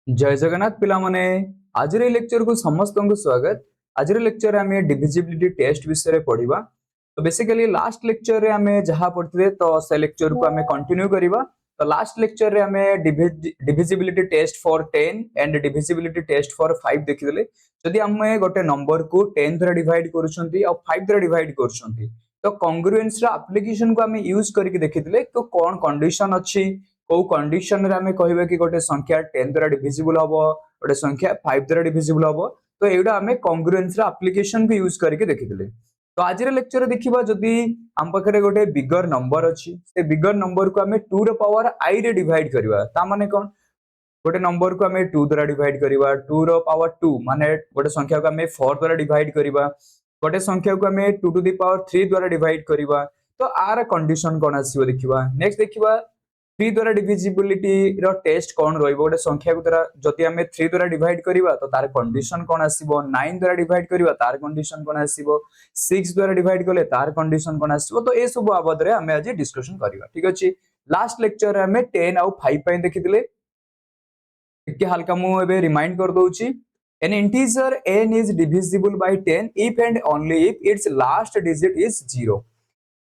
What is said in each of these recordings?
जय जगन्नाथ पिला माने आज लेक्चर को समस्त को स्वागत। आज लेक्चर रे हमें डिविजिबिलिटी टेस्ट विषय रे पढ़िबा। तो बेसिकली लास्ट लेक्चर रे हमें जहां पढ़ते तो से लेक्चर को हमें कंटिन्यू करिबा। तो लास्ट लेक्चर रे हमें divisibility test for 10 and divisibility test for 5 देखिदले। जदि हमें गोटे नंबर को 10 द्वारा डिवाइड करूछंती और 5 द्वारा डिवाइड करूछंती तो कांग्रुएंस रा एप्लीकेशन को हमें यूज करके देखिदले तो कोन कंडीशन अछि को कंडीशन रे हमें कहबे कि गोटे संख्या 10 द्वारा डिविजिबल हबो गोटे संख्या 5 द्वारा डिविजिबल हबो। तो एडा हमें कांग्रुएंस रा एप्लीकेशन को यूज करके देखिदले। तो आज रे लेक्चर देखिबा जदी हम पाखरे गोटे बिगर नंबर अछि से बिगर नंबर को हमें 2 रो पावर i रे डिवाइड करबा ता माने कोन गोटे नंबर को हमें 2 द्वारा डिवाइड करबा 2 रो पावर 2 माने गोटे संख्या को हमें 4 द्वारा डिवाइड करबा गोटे संख्या को हमें 2 टू द पावर 3 द्वारा डिवाइड करबा। तो आर कंडीशन कोन आसीबो देखिबा। नेक्स्ट देखिबा 3 द्वारा डिविजिबिलिटी रो टेस्ट कोन रहइबो गोटे संख्या को द्वारा जति हमें 3 द्वारा डिवाइड करबा तो तार कंडीशन कोन आसीबो 9 द्वारा डिवाइड करबा तार कंडीशन कोन आसीबो 6 द्वारा डिवाइड करले तार कंडीशन कोन आसीबो। तो ए सब बाबत रे हमें आज डिस्कशन करबा। ठीक अछि लास्ट लेक्चर रे हमें 10 और 5 पय देखिदिले के हल्का मु एबे रिमाइंड कर दोउची। An integer n is divisible by 10 if and only if its last digit is 0।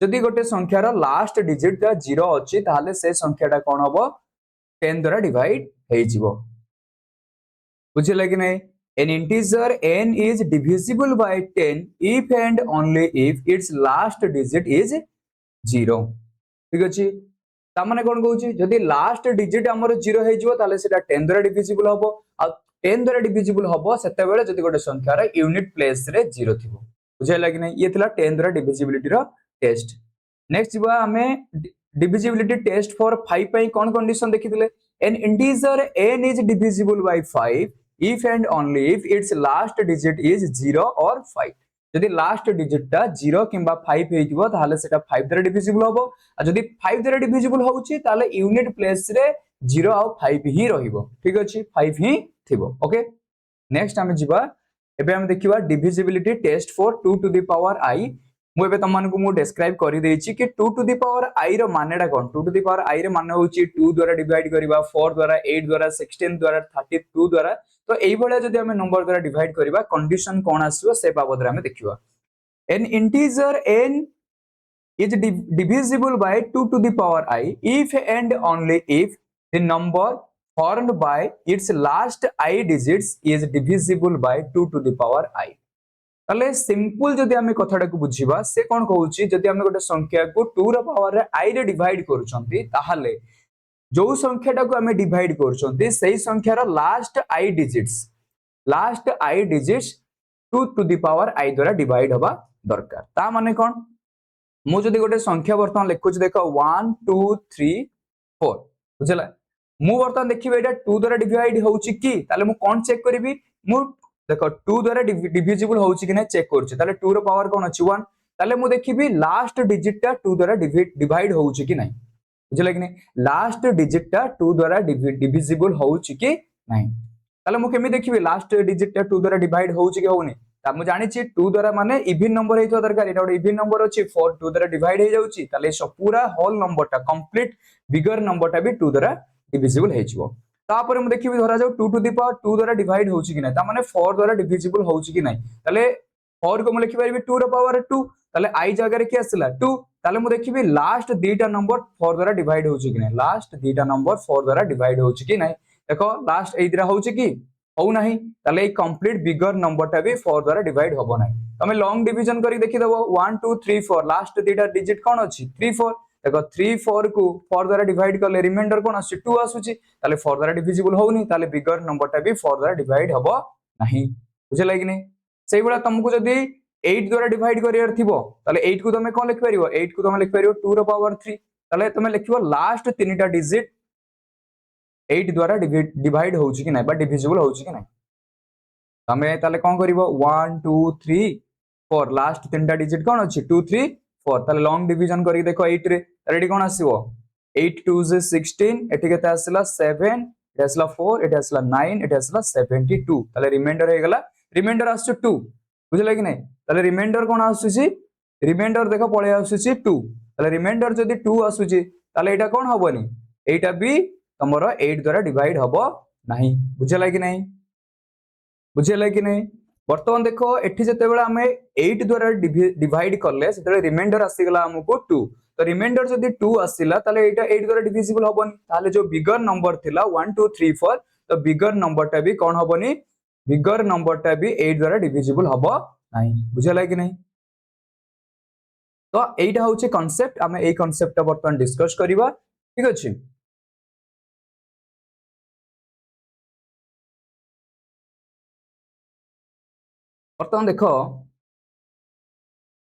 जदि गोटे संख्यार लास्ट डिजिट 0 अछि ताहले से संख्याटा कोन हबो 10 द्वारा डिवाइड हे जिवो। बुझिला कि नै। An integer n is divisible by 10 if and only if its last digit is 0। ठीक अछि ता माने कोन कहूची जदि लास्ट डिजिट हमर 0 हे जिवो ताहले सेटा 10 द्वारा डिविजिबल हबो आ 10 द्वारा डिविजिबल हबो सेते बेले जदि गोटे संख्यार यूनिट प्लेस रे 0 थिबो। बुझिला कि नै। ये थिला 10 द्वारा डिविजिबिलिटी रो टेस्ट। नेक्स्ट जीवा हमें डिविजिबिलिटी टेस्ट फॉर 5 पई कोन कंडीशन देखिदिले। An integer n is divisible by 5 if and only if its last digit is 0 और 5। जदि लास्ट डिजिट ता 0 किंबा 5 हे जिवो ताहाले सेटा 5 द्वारा डिविजिबल हबो आ जदि 5 द्वारा डिविजिबल होउची ताहाले यूनिट प्लेस रे 0 और 5 ही रहिबो। ठीक अछि 5 ही थिबो। ओके नेक्स्ट हम जीवा एबे हम देखिबा divisibility test for 2 to the power i। मु एबे तमन को मु डिस्क्राइब करि देछि कि 2 टू द पावर i रो मानेडा कोन 2 टू द पावर i रे माने होछि 2 द्वारा डिवाइड करिबा 4 द्वारा 8 द्वारा 16 द्वारा 32 द्वारा। तो एई भले जदि हम नंबर द्वारा डिवाइड करिबा कंडीशन कोन आसीबो से बाबद रे हम देखिबा। N integer n is divisible by 2 to the power I if and only if the number formed by its last I digits is divisible by 2 to the power I। ताले simple जदि हमें कथाटा को बुझिबा से कोन कहूची जदि हमें गोटे संख्या को 2 रो पावर रे i रे डिवाइड करूछंती ताहाले जो संख्याटा को हमें डिवाइड करूछंती सेही संख्यार last i digits 2 to the power i द्वारा डिवाइड होबा दरकार। ता माने कोन मु जदि गोटे संख्या वर्तमान लिखुछ देखो 1 2 3 4 बुझला मु वर्तमान देखिबे एटा 2 द्वारा डिवाइड होउची की ताले मु कोन चेक करबी मु देखो 2 द्वारा डिविजिबल होउची कि नै चेक करछि ताले 2 रो पावर कोन अछि 1 ताले मु देखिबी लास्ट डिजिट ता 2 द्वारा डिवाइड होउची कि नै। बुझला कि नै लास्ट डिजिट ता 2 द्वारा डिविजिबल होउची कि नै ताले मु केमि देखिबी लास्ट डिजिट ता 2 द्वारा डिवाइड होउची कि होउनी ता मु जानि छी 2 द्वारा माने इवन नंबर हेतो दरकार एटा इवन नंबर अछि 4 2 द्वारा डिवाइड हे जाउची ताले सब पूरा होल नंबर ता कंप्लीट बिगर नंबर टा भी 2 द्वारा डिविजिबल हे जिवो। तापर मु देखिबी धरा जाउ 2 टू द पावर 2 द्वारा डिवाइड होउची कि नै ता माने 4 द्वारा डिविजिबल होउची कि नै ताले 4 को मु लिखि परबी 2 रो पावर 2 ताले i जगह रे के आसला 2 ताले मु देखिबी लास्ट दीटा नंबर 4 द्वारा डिवाइड होउची कि नै लास्ट दीटा नंबर 4 द्वारा डिवाइड होउची कि नै देखो लास्ट ए दिरा होउची कि हो नाही ताले ए कंप्लीट बिगर नंबर टा भी 4 द्वारा डिवाइड होबो नाही। तमे लॉन्ग डिवीजन करी देखि देबो 1 2 3 4 लास्ट दीटा डिजिट कोन अछि 3 4 देखो 3 4 को 4 द्वारा डिवाइड करले रिमाइंडर कोन आसी 2 आसुची ताले 4 द्वारा डिविजिबल होउनी ताले बिगर नंबर टा भी 4 द्वारा डिवाइड होबो नाही। बुझला कि नै सेही बला तुमको जदी 8 द्वारा डिवाइड करियर थिबो ताले 8 को तमे कोन लिख परिबो 8 को तमे लिख परिबो 2 रो पावर 3 ताले तमे लिखिबो लास्ट तीनटा डिजिट 8 द्वारा डिवाइड होउची कि नै बा डिविजिबल होउची कि नै तमे ताले कोन करिवो 1 2 3 4 लास्ट तीनटा डिजिट कोन अछि 2 3 4 ताले लॉन्ग डिवीजन करी देखो 8 रे रेडी कोन आसीबो 8 2 से 16 एठी केता आसला 7 एठी आसला 4 एठी आसला 9 एठी आसला 72 ताले रिमाइंडर हे गला रिमाइंडर आसु 2 बुझले कि नै ताले रिमाइंडर कोन आसुची रिमाइंडर देखो पळे आसुची 2 ताले रिमाइंडर जदी 2 आसुची ताले एटा कोन हबोनी एटा भी तमरो 8 द्वारा डिवाइड हबो नहीं बुझेला कि नहीं बुझेला कि नहीं बर्तमान देखो एठी जेतेबेले आमे 8 द्वारा डिवाइड करले सेतेबेले रिमाइंडर आसीगला हमको 2 तो रिमाइंडर जदी 2 आसीला ताले एटा 8 द्वारा डिविजिबल होबनी ताले जो बिगर नंबर थिला 1 2 3 4 तो बिगर नंबरटा भी कोन होबनी बिगर नंबरटा भी 8 द्वारा डिविजिबल होबो नहीं बुझेला कि नहीं तो एटा होचे कांसेप्ट आमे ए कांसेप्टटा बर्तमान डिस्कस करिवा ठीक अछि बर्तमान देखो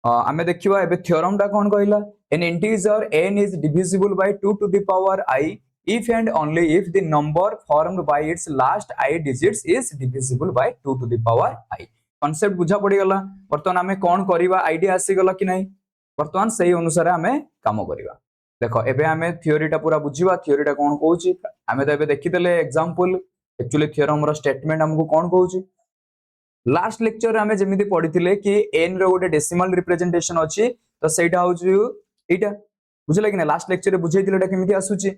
आमे देखिवा एबे थ्योरम टा कोन कहला an integer n is divisible by 2 to the power I if and only if the number formed by its last I digits is divisible by 2 to the power I concept बुझा पड़ी गला बर्तमान आमे कोन करिवा idea आसी गला कि नहीं बर्तमान सही अनुसार आमे काम करिवा देखो एबे आमे थ्योरी टा पूरा बुझिवा थ्योरी टा कोन कहूची आमे तो एबे देखितले एग्जांपल एक्चुअली थ्योरम रो स्टेटमेंट हमको कोन कहूची लास्ट लेक्चर आमे जेमिति पढिथिले कि n रो गोटे डेसिमल रिप्रेजेंटेशन अछि तो सेटा होछु एटा बुझले कि ना लास्ट लेक्चर रे बुझैथिले एटा केमिति आसुची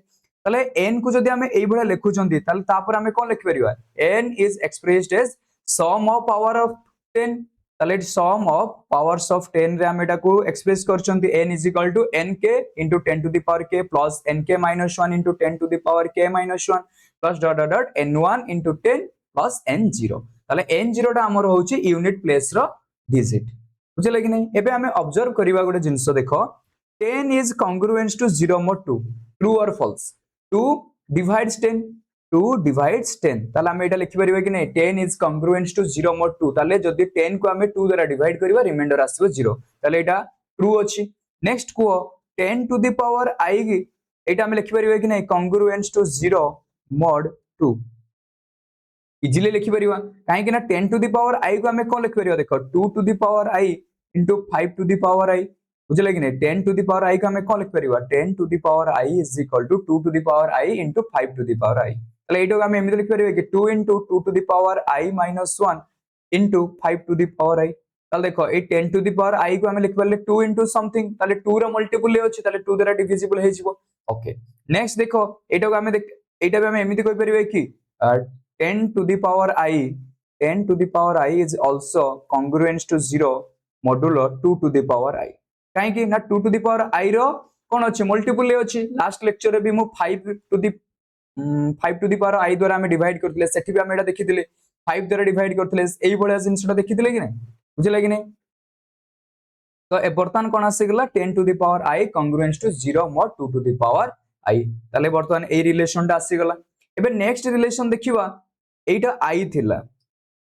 तले n को जदि आमे एई भळे लेखुचंती तले तापर आमे कोन लिखि परिबा n is expressed as sum of power of 10 तले सम ऑफ पावर्स ऑफ 10 रे आमे एटा को एक्सप्रेस करचंती n is equal to nk into 10 to the power k plus nk minus 1 into 10 to the power k minus 1 plus dot dot dot n1 into 10 plus n0 ताले n0 टा हमर होची unit place रो digit बुझले कि नहीं एबे हमें observe करिवा गोटे जिंसो देखो 10 इज कांग्रुएंस टू 0 mod 2 ट्रू और फॉल्स 2 डिवाइड्स 10 2 डिवाइड्स 10 ताले हम एटा लिखि परिबा कि नहीं 10 इज कांग्रुएंस टू 0 mod 2 ताले जदी 10 को हमें 2 द्वारा डिवाइड करिवा रिमाइंडर आसीबो 0 ताले एटा ट्रू अछि नेक्स्ट को 10 टू द पावर i एटा हम लिखि परिबा कि नहीं कांग्रुएंस टू 0 mod 2 इजिली लिखि परिबा काहे कि ना 10 टू द पावर i को हमें कोन लिखि परिबा देखो 2 to the power i into 5 to the power i बुझले कि नहीं 10 to the power i को हमें कोन लिखि परिबा 10 to the power i is equal to 2 to the power i into 5 to the power i तले एटो हमें एमिति लिखि परिबा कि 2 into 2 to the power i minus 1 into 5 to the power i तले देखो ए 10 to the power i को हमें लिखि परले 2 into something तले 2 रो मल्टीपल ले अछि तले 2 द्वारा डिविजिबल हे जिवो ओके नेक्स्ट देखो एटो हमें एटा हमें एमिति कहि परिबा कि 10 to the power I 10 to the power I is also congruent to 0 modulo 2 to the power I काहे कि ना 2 to the power I रो कोन अछि मल्टीपल ले अछि लास्ट लेक्चर रे भी मु 5 to the power I द्वारा हम डिवाइड करथिले सेठी भी हम एटा देखिथिले 5 द्वारा डिवाइड करथिले एई बळे जिंसटा देखिथिले कि नै बुझिला कि नै तो ए बर्तमान कोन आसी गेला 10 to the power I congruent to 0 mod 2 to the power I ताले बर्तमान ए रिलेशन टा आसी गेला एबे नेक्स्ट रिलेशन देखिबा एटा i थिला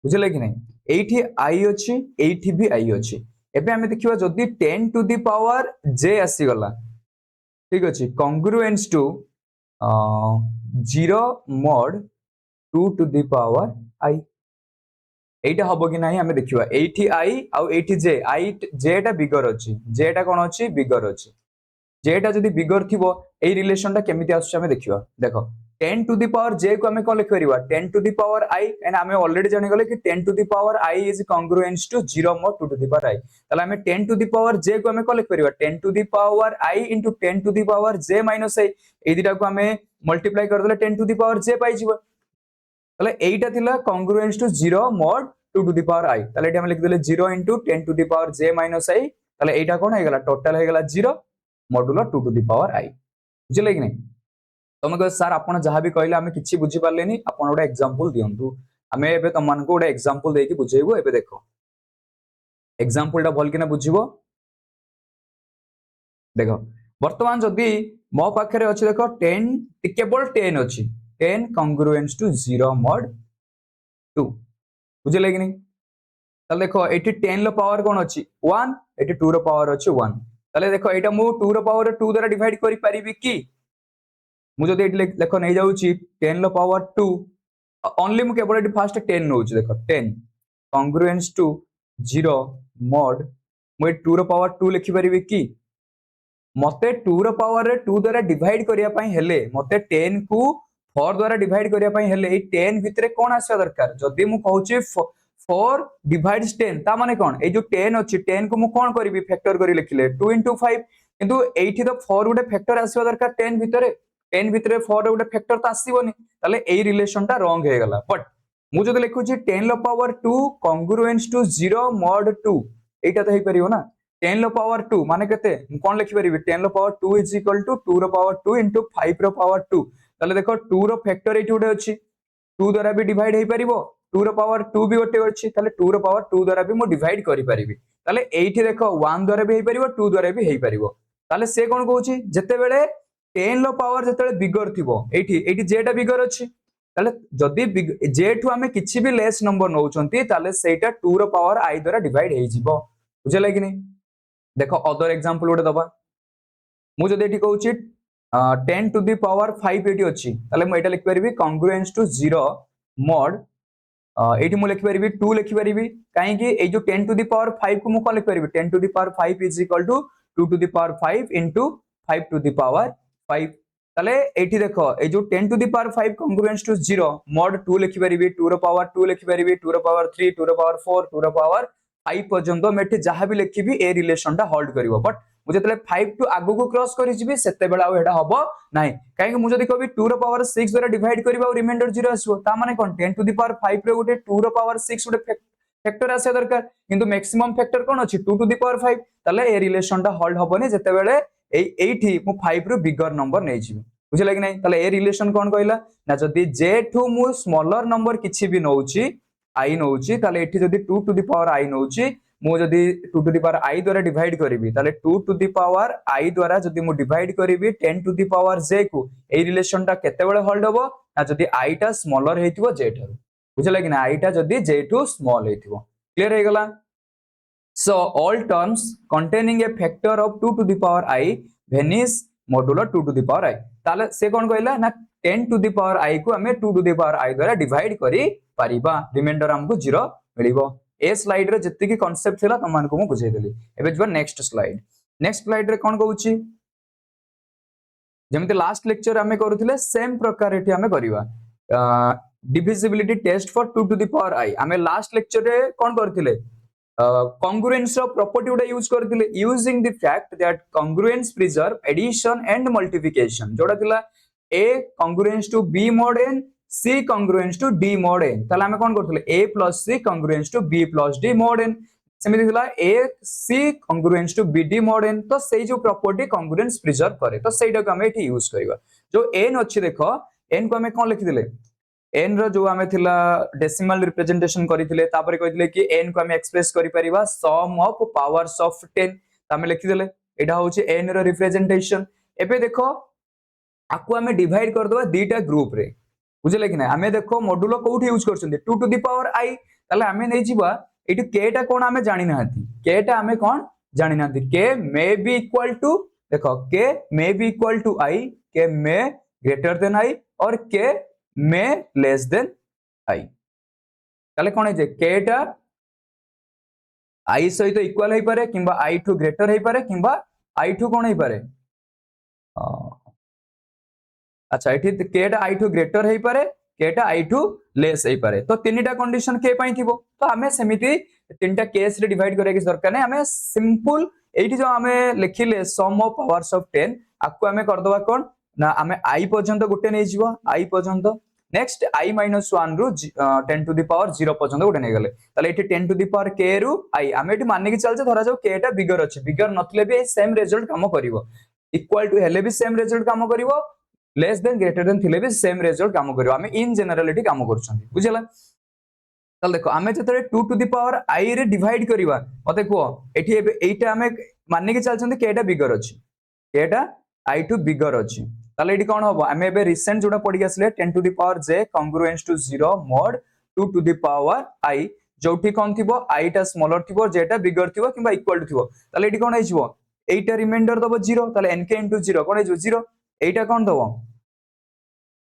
बुझले कि नहीं एठी i अछि एठी भी i अछि एबे हमें देखिबा जदी 10 टू द पावर j आसी गला ठीक अछि congruence to 0 mod 2 to the power i एटा हबो कि नहीं हमें देखिबा एठी i आ एठी j j टा बिगर अछि j टा कोन अछि बिगर अछि j टा जदी बिगर थिबो ए रिलेशन टा केमिति आछै हमें देखिबा देखो 10 to the power j को हमें कोन लिख परिबा 10 to the power i and हमें ऑलरेडी जानि गले कि 10 to the power i is congruent to 0 mod 2 to the power i तले हमें 10 to the power j को हमें कोन लिख परिबा 10 to the power i into 10 to the power j minus i ए दिटा को हमें मल्टीप्लाई कर देले 10 to the power j पाई जिवो तले एटा थिला congruent to 0 mod 2 to the power i तले एटा हम लिख देले 0 into 10 to the power j minus i तले एटा कोन हे गेला टोटल हे गेला 0 modulo 2 to the power i बुझले कि नहीं तुम कह सर आपण जहाँ भी कहले आमे किछि बुझी पारलेनी आपण ओडा एग्जांपल दियंतु आमे एबे तमन को ओडा एग्जांपल देकी बुझेइबो एबे देखो एग्जांपल टा भल किना बुझिबो देखो वर्तमान जदी मो पाखरे अछि देखो 10 केवल 10 अछि 10 congruent to 0 mod 2 बुझले कि नहीं तले देखो एठी 10 लो पावर कोन अछि 1 एठी 2 रो पावर अछि 1 तले देखो एटा मु 2 रो पावर 2 द्वारा डिवाइड करि परिबि की मुझे तो देखो नहीं जाऊँगी 10 लो पावर 2 ओनली मु केवल फास्ट 10 नौची देखो 10 congruent to 0 mod मु 2 रो पावर 2 लिखि परिबे कि मते 2 रो पावर रे 2 द्वारा डिवाइड करिया पई हेले मते 10 को 4 द्वारा डिवाइड करिया पई हेले ए 10 भितरे कोन आसे दरकार जदी मु कहूची 4 डिवाइड्स 10 ता माने कोन ए जो 10 अछि 10 को मु कोन करिवि फैक्टर करी लिखिले 2 into 5 किंतु एठी तो 4 गुटे फैक्टर आसीबा दरकार 10 भितरे 10 भितर 4 रे गोटे फैक्टर तो आसीबोनी ताले एई रिलेशनटा रॉन्ग हे गला बट मु जदि लिखुची 10 लो पावर 2 कॉन्ग्रुएंस टू 0 mod 2 एटा तो हे परियो ना 10 लो पावर 2 माने केते कोन लिखि परिबी 10 लो पावर 2 इज इक्वल टू 2 रो पावर 2 into 5 रो पावर 2 ताले देखो 2 रो फैक्टर एठी उडे अछि 2 द्वारा भी डिवाइड हे परिबो 2 रो पावर 2 भी गोटे अछि ताले 2 रो पावर 2 द्वारा भी मु डिवाइड करि परिबी ताले एठी देखो 1 द्वारा भी हे परिबो 2 द्वारा भी हे परिबो ताले से कोन कहूची जते बेले 10 लो पावर जते बिगर थिबो एठी एठी जेटा बिगर अछि ताले जदी जेठू आमे किछि भी लेस नंबर नउचंती ताले सेटा 2 रो पावर i द्वारा डिवाइड हे जिवो बुझला कि नै देखो अदर एग्जांपल उडे दबा मु जदी एठी कहूची 10 to the power 5 एठी अछि ताले मु एटा लिखि परिबी कॉन्ग्रुएंस टू 0 mod एठी मु लिखि परिबी 2 लिखि परिबी काहे कि ए जो 10 to the power 5 को मु को लिखि परिबी 10 to the power 5 is equal to 2 to the power 5 into 5 to the power 5 ताले एठी देखो ए जो 10 to the power 5 congruence to 0 mod 2 लिखि परिबी 2 रो पावर 2 लिखि परिबी 2 रो पावर 3 2 रो पावर 4 2 रो पावर 5 पर्यंत मेठी जहां भी लिखिबी ए रिलेशनटा होल्ड करिवो बट मु जतले 5 टू आगु को क्रॉस करि जिबी सेते बेला एटा हबो नाही काहे कि मु जदी कहबी 2 रो पावर 6 द्वारा डिवाइड करिबा और रिमाइंडर 0 आसबो ता माने कोन 10 टू द पावर 5 रे गोटे 2 रो पावर 6 गोटे फैक्टर आसे दरकार किंतु मैक्सिमम फैक्टर कोन अछि 2 टू द पावर 5 ताले ए रिलेशनटा होल्ड हबोनी जते बेले एठी मु 5 रो बिगर नंबर नै जिबी बुझला कि नै ताले ए रिलेशन कोन कहला ना जदी जे टू मु स्मॉलर नंबर किछि भी नउची आई नउची ताले एठी जदी 2 टू द पावर आई नउची मु जदी 2 टू द पावर i द्वारा डिवाइड करिवि ताले 2 टू द पावर i द्वारा जदी मु डिवाइड करिवि 10 टू द पावर j को ए रिलेशनटा केते बेले होल्ड हबो ना जदी i टा स्मॉलर हेतिबो j ठारो बुझला कि ना i टा जदी j टू स्मॉल हेतिबो क्लियर हे गला so all terms containing a factor of 2 to the power i vanish modular 2 to the power i ताले से कोन कहला ना 10 टू द पावर i को हमें 2 टू द पावर i द्वारा डिवाइड करि परिबा रिमाइंडर हमको 0 मिलिबो ए स्लाइड रे जत्ते की कांसेप्ट थिला तमान को मु बुझाई देली एबे जो नेक्स्ट स्लाइड रे कोन कहूची जेमते लास्ट लेक्चर हमें करूथिले सेम प्रकार एठी हमें करिवा divisibility test for 2 to the power i हमें लास्ट लेक्चर रे कोन करथिले congruence of property उडा यूज करथिले using the fact that congruence preserve addition and multiplication जोडा थिला a congruence to b mod n c congruence to d mod n ताला हमें कोन करथिले a plus c congruence to b plus d mod n सेमिति थिला a c congruence to b d mod n तो सेई जो property congruence preserve करे तो सेइडा को हमें एठी यूज करबा जो n अछि देखो n को हमें कोन लिखि दिले n रो जो हमें थिला डेसिमल रिप्रेजेंटेशन करिथिले तापर कहिथिले कि n को हमें एक्सप्रेस करि परिबा सम ऑफ पावर्स ऑफ 10 हमें लिखि दिले एटा होछि n रो रिप्रेजेंटेशन एबे देखो आकु हमें डिवाइड कर दबा दीटा ग्रुप रे बुझले कि ना हमें देखो मॉडुलो कोठी यूज करछन्ती 2 टू द पावर i ताले हमें नै जिबा एटी k टा कोन हमें जानि नाहंती k टा हमें कोन जानि नाहंती k may be equal to देखो k may be equal to i k may greater than i और k may less than i ताले कोन हे जे k टा i सहित इक्वल हे पारे किबा i टू ग्रेटर हे पारे किबा i टू कोन हे पारे अच्छा एठी k टा i टू ग्रेटर हे पारे k टा i टू लेस हे पारे तो तीनटा कंडीशन k पई थिबो तो हमें समिति तीनटा केस रे डिवाइड करे के दरकार नै हमें सिंपल एठी जो हमें लिखिले सम ऑफ पावर्स ऑफ 10 आकु हमें कर दबा कोन ना हमें i पर्यंत गुटे नै जिवो i पर्यंत नेक्स्ट i - 1 रु 10 टू द पावर 0 पर्यंत गुटे नै गेले ताले एठी 10 टू द पावर k रु i हमें एठी मानने की चलजे धरा जाऊ k टा बिगर अछि बिगर नथले भी सेम रिजल्ट काम करिवो इक्वल टू हेले भी सेम रिजल्ट काम करिवो लेस देन ग्रेटर देन थिले भी सेम रिजल्ट काम करिवो हमें इन जनरलिटी काम करछंती बुझला चल देखो हमें जतरे 2 टू द पावर i रे डिवाइड करिवा मते को एठी एटा हमें मानने की चलछंती k टा बिगर अछि k टा i टू बिगर अछि ताले एठी कोन होबो हमें बे रिसेंट जोडा पडी गसले 10 to the power j congruence to 0 mod 2 to the power i जोठी कोन थिबो i टा स्मॉलर थिबो j टा बिगर थिबो किबा इक्वल टू थिबो ताले एठी कोन आइछबो एटा रिमाइंडर दबो 0 ताले nk * 0 कोन आइछबो 0 एटा कोन दबो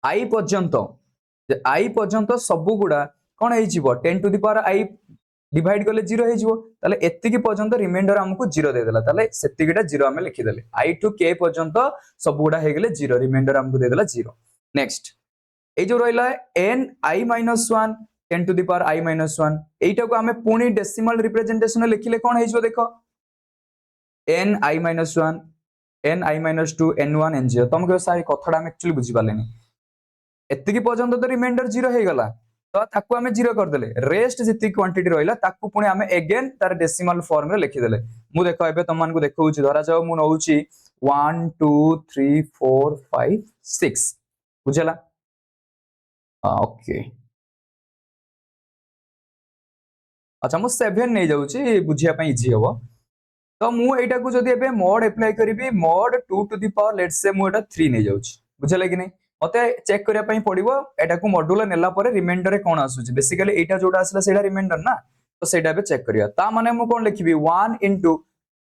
i पर्यंत सब गुडा कोन आइछबो 10 to the power i divide करले 0 हे जिवो ताले एत्तिकी पर्यंत रिमाइंडर हमको 0 दे देला ताले सेत्तिकीटा 0 हमें लिखि देले i टू k पर्यंत सब गुडा हे गेले 0 रिमाइंडर हमको दे देला 0 नेक्स्ट ए जो रहला n i - 1 10 to the power i - 1 एटा को हमें पुनी डेसिमल रिप्रेजेंटेशन लिखिले कोन हे जिवो देखो n i - 1 n i minus 2 n1 n0 तुम कह सारी कथाटा हम एक्चुअली बुझी पालेनी एतिकी पर्यंत तो रिमाइंडर 0 हे गला तो ताकू हमें 0 कर देले रेस्ट जिति क्वांटिटी रहिला ताकू पुणी हमें अगेन तार डेसिमल फॉर्म रे लिखि देले मु देखो एबे तुम मान को देखौची धरा जाओ मु नउची 1 2 3 4 5 6 बुझला ओके अच्छा मु 7 नै जाउची बुझिया पई इजी हबो तो मु एटा को जदी एबे mod apply करिवि mod 2 to the power let's say मु एटा 3 नै जाउची बुझला कि नै मते चेक करिया पई पड़िबो एटा को मॉड्यूलर नेला परे रिमाइंडर रे कोन आसुची बेसिकली एटा जोटा आसला सेटा रिमाइंडर ना तो सेटा बे चेक करिया ता माने मु कोन लिखिबि 1 into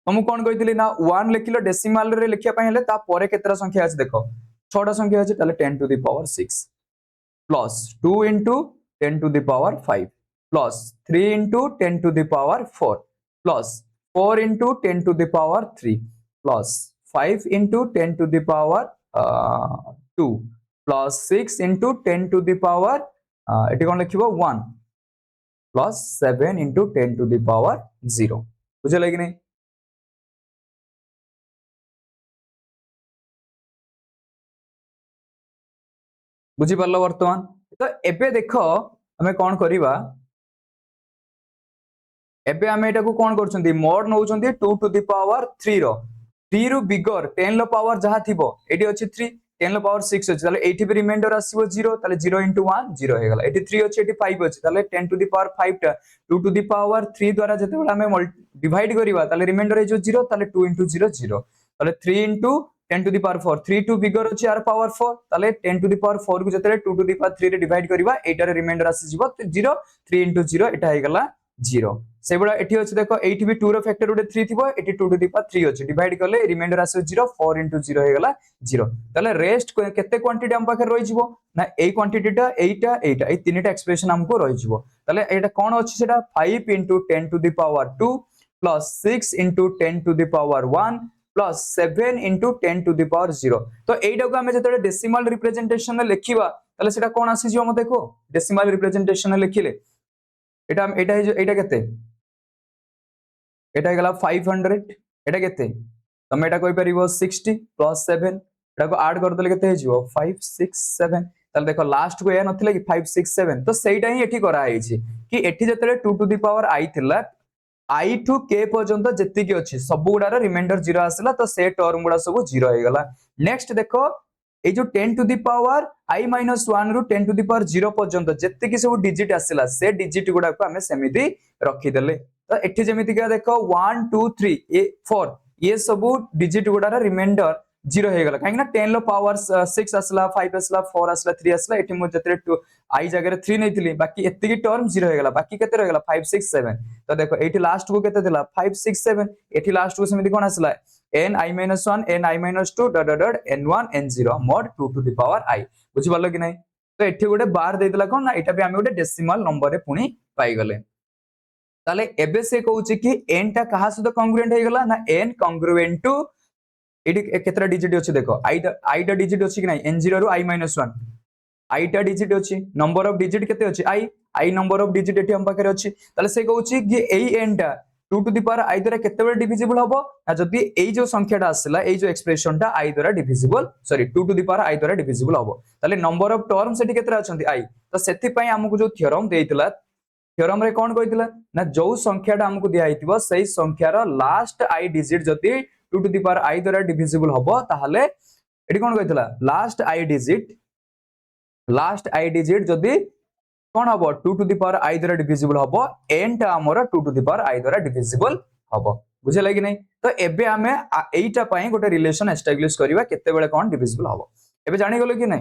तो मु कोन कहितली ना 1 लिखिलो डेसिमल रे लिखिया पई हेले ता परे केतरा संख्या अछि देखो 6टा संख्या अछि ताले 10 to the power 6 plus 2 into 10 to the power 5 plus 3 into 10 to the power 4 plus 4 into 10 to the power 3 plus 5 into 10 to the power 2 plus 6 into 10 to the power एटी कोन लिखिबो 1 plus 7 into 10 to the power 0 बुझे लागि नै बुझी परलो वर्तमान तो एबे देखो हमें कोन करिवा एबे हमें एटा को कोन करछंती mod नउछंती 2 to the power 3 रो 3 रु बिगर 10 लो पावर जहा थिबो एटी अछि 3 10 लो पावर 6 अछि ताले एटी भी रिमाइंडर आसीबो 0 ताले 0 into 1 0 हे गला एटी 3 अछि एटी 5 अछि ताले 10 to the power 5 टा 2 to the power 3 द्वारा जते बेला हमें डिवाइड करिवा ताले रिमाइंडर हे जो 0 ताले 2 into 0 0 ताले 3 into 10 to the power 4 3 to बिगर अछि आर पावर 4 ताले 10 to the power 4 को जते 2 to the power 3 रे डिवाइड करिवा एटा रे रिमाइंडर आसी जिवो 0 3 into 0 एटा हे गला 0 से बडा एठी अछि देखो एठी भी 2 रो फैक्टर उडे 3 थिबो एठी 2 टू द पावर 3 अछि डिवाइड करले रिमाइंडर आसे 0 4 into 0 हे गला 0 ताले रेस्ट केते क्वांटिटी हम पाखे रहि जिवो ना ए क्वांटिटीटा एटा ए तीनटा एक्सप्रेशन हमको रहि जिवो ताले एटा कोन अछि सेटा 5 into 10 to the power 2 plus 6 into 10 to the power 1 plus 7 into 10 to the power 0 तो एटा को हमें जते डेसिमल रिप्रेजेंटेशन में लिखिबा ताले सेटा कोन आसी जिवो मते को डेसिमल रिप्रेजेंटेशन में लिखिले एटा केते एटा गला 500 एटा केते तमे एटा कोइ परिबो 60 plus 7 एटा को ऐड कर देले केते हे जिवो 5 6 7 ताले देखो लास्ट को ए नथिले कि 5 6 7 तो सेटा ही एठी करा आइ छि कि एठी जतले 2 to the power i थिला i टू k पर्यंत जति कि अछि सब गुडार रिमाइंडर 0 आसला तो से टर्म गुडा सब 0 हे गला नेक्स्ट देखो ए जो 10 to the power i minus 1 रु 10 to the power 0 पर्यंत जति कि सब डिजिट आसला से डिजिट गुडा को हमें सेमिति रखि देले तो एठी जेमिति का देखो 1 2 3 4 ये सब डिजिट गुडार रिमाइंडर 0 हे गला काहे ना 10 लो पावर 6 आसला 5 आसला 4 आसला 3 आसला एठी मो जते आई जगह 3 नैथिली बाकी एतिकी टर्म 0 हे गला बाकी केते रह गला 5 6 7 तो देखो एठी लास्ट को केते दिला 5 6 7 एठी लास्ट को सेमिति कोन आसला n i minus 1 n i minus 2 dot dot n1 n0 mod 2 to the power i बुझि पालो कि नै तो एठी गोटे बार दे दिला कोन ना एटा भी हम गोटे डेसिमल नंबर रे पुनी पाई गले ताले एबे से कहउची कि n टा कहा सहित कॉन्ग्रुएंट हे गला ना n कॉन्ग्रुएंट टू एडी केतरा डिजिट अछि देखो i टा डिजिट अछि कि नै n0 रु i minus 1 i टा डिजिट अछि नंबर ऑफ डिजिट केते अछि i नंबर ऑफ डिजिट एठी हम पाखरे अछि ताले से कहउची कि एई n टा 2 to the power i द्वारा केते बेले डिविजिबल हबो ना जदी एई जो संख्याटा आसला एई जो एक्सप्रेशन टा i द्वारा divisible sorry 2 to the power i द्वारा डिविजिबल हबो ताले नंबर ऑफ टर्म सेठी केतरा अछंती i तो सेति पई हमकु जो थ्योरम देइतला थ्योरम रे कोन कहितला ना जो संख्याटा हमकु दिया हितबो सेही संख्यार लास्ट i डिजिट जदी 2 to the power i द्वारा डिविजिबल हबो ताहाले एठी कोन कहितला लास्ट i डिजिट जदी कोन हबो 2 to the power i द्वारा डिविजिबल हबो n टा हमर 2 to the power i द्वारा डिविजिबल हबो बुझे लागि नै तो एबे हमें एइटा पई गोटे रिलेशन एस्टैब्लिश करबा केते बेले कोन डिविजिबल हबो एबे जानि गेलो कि नै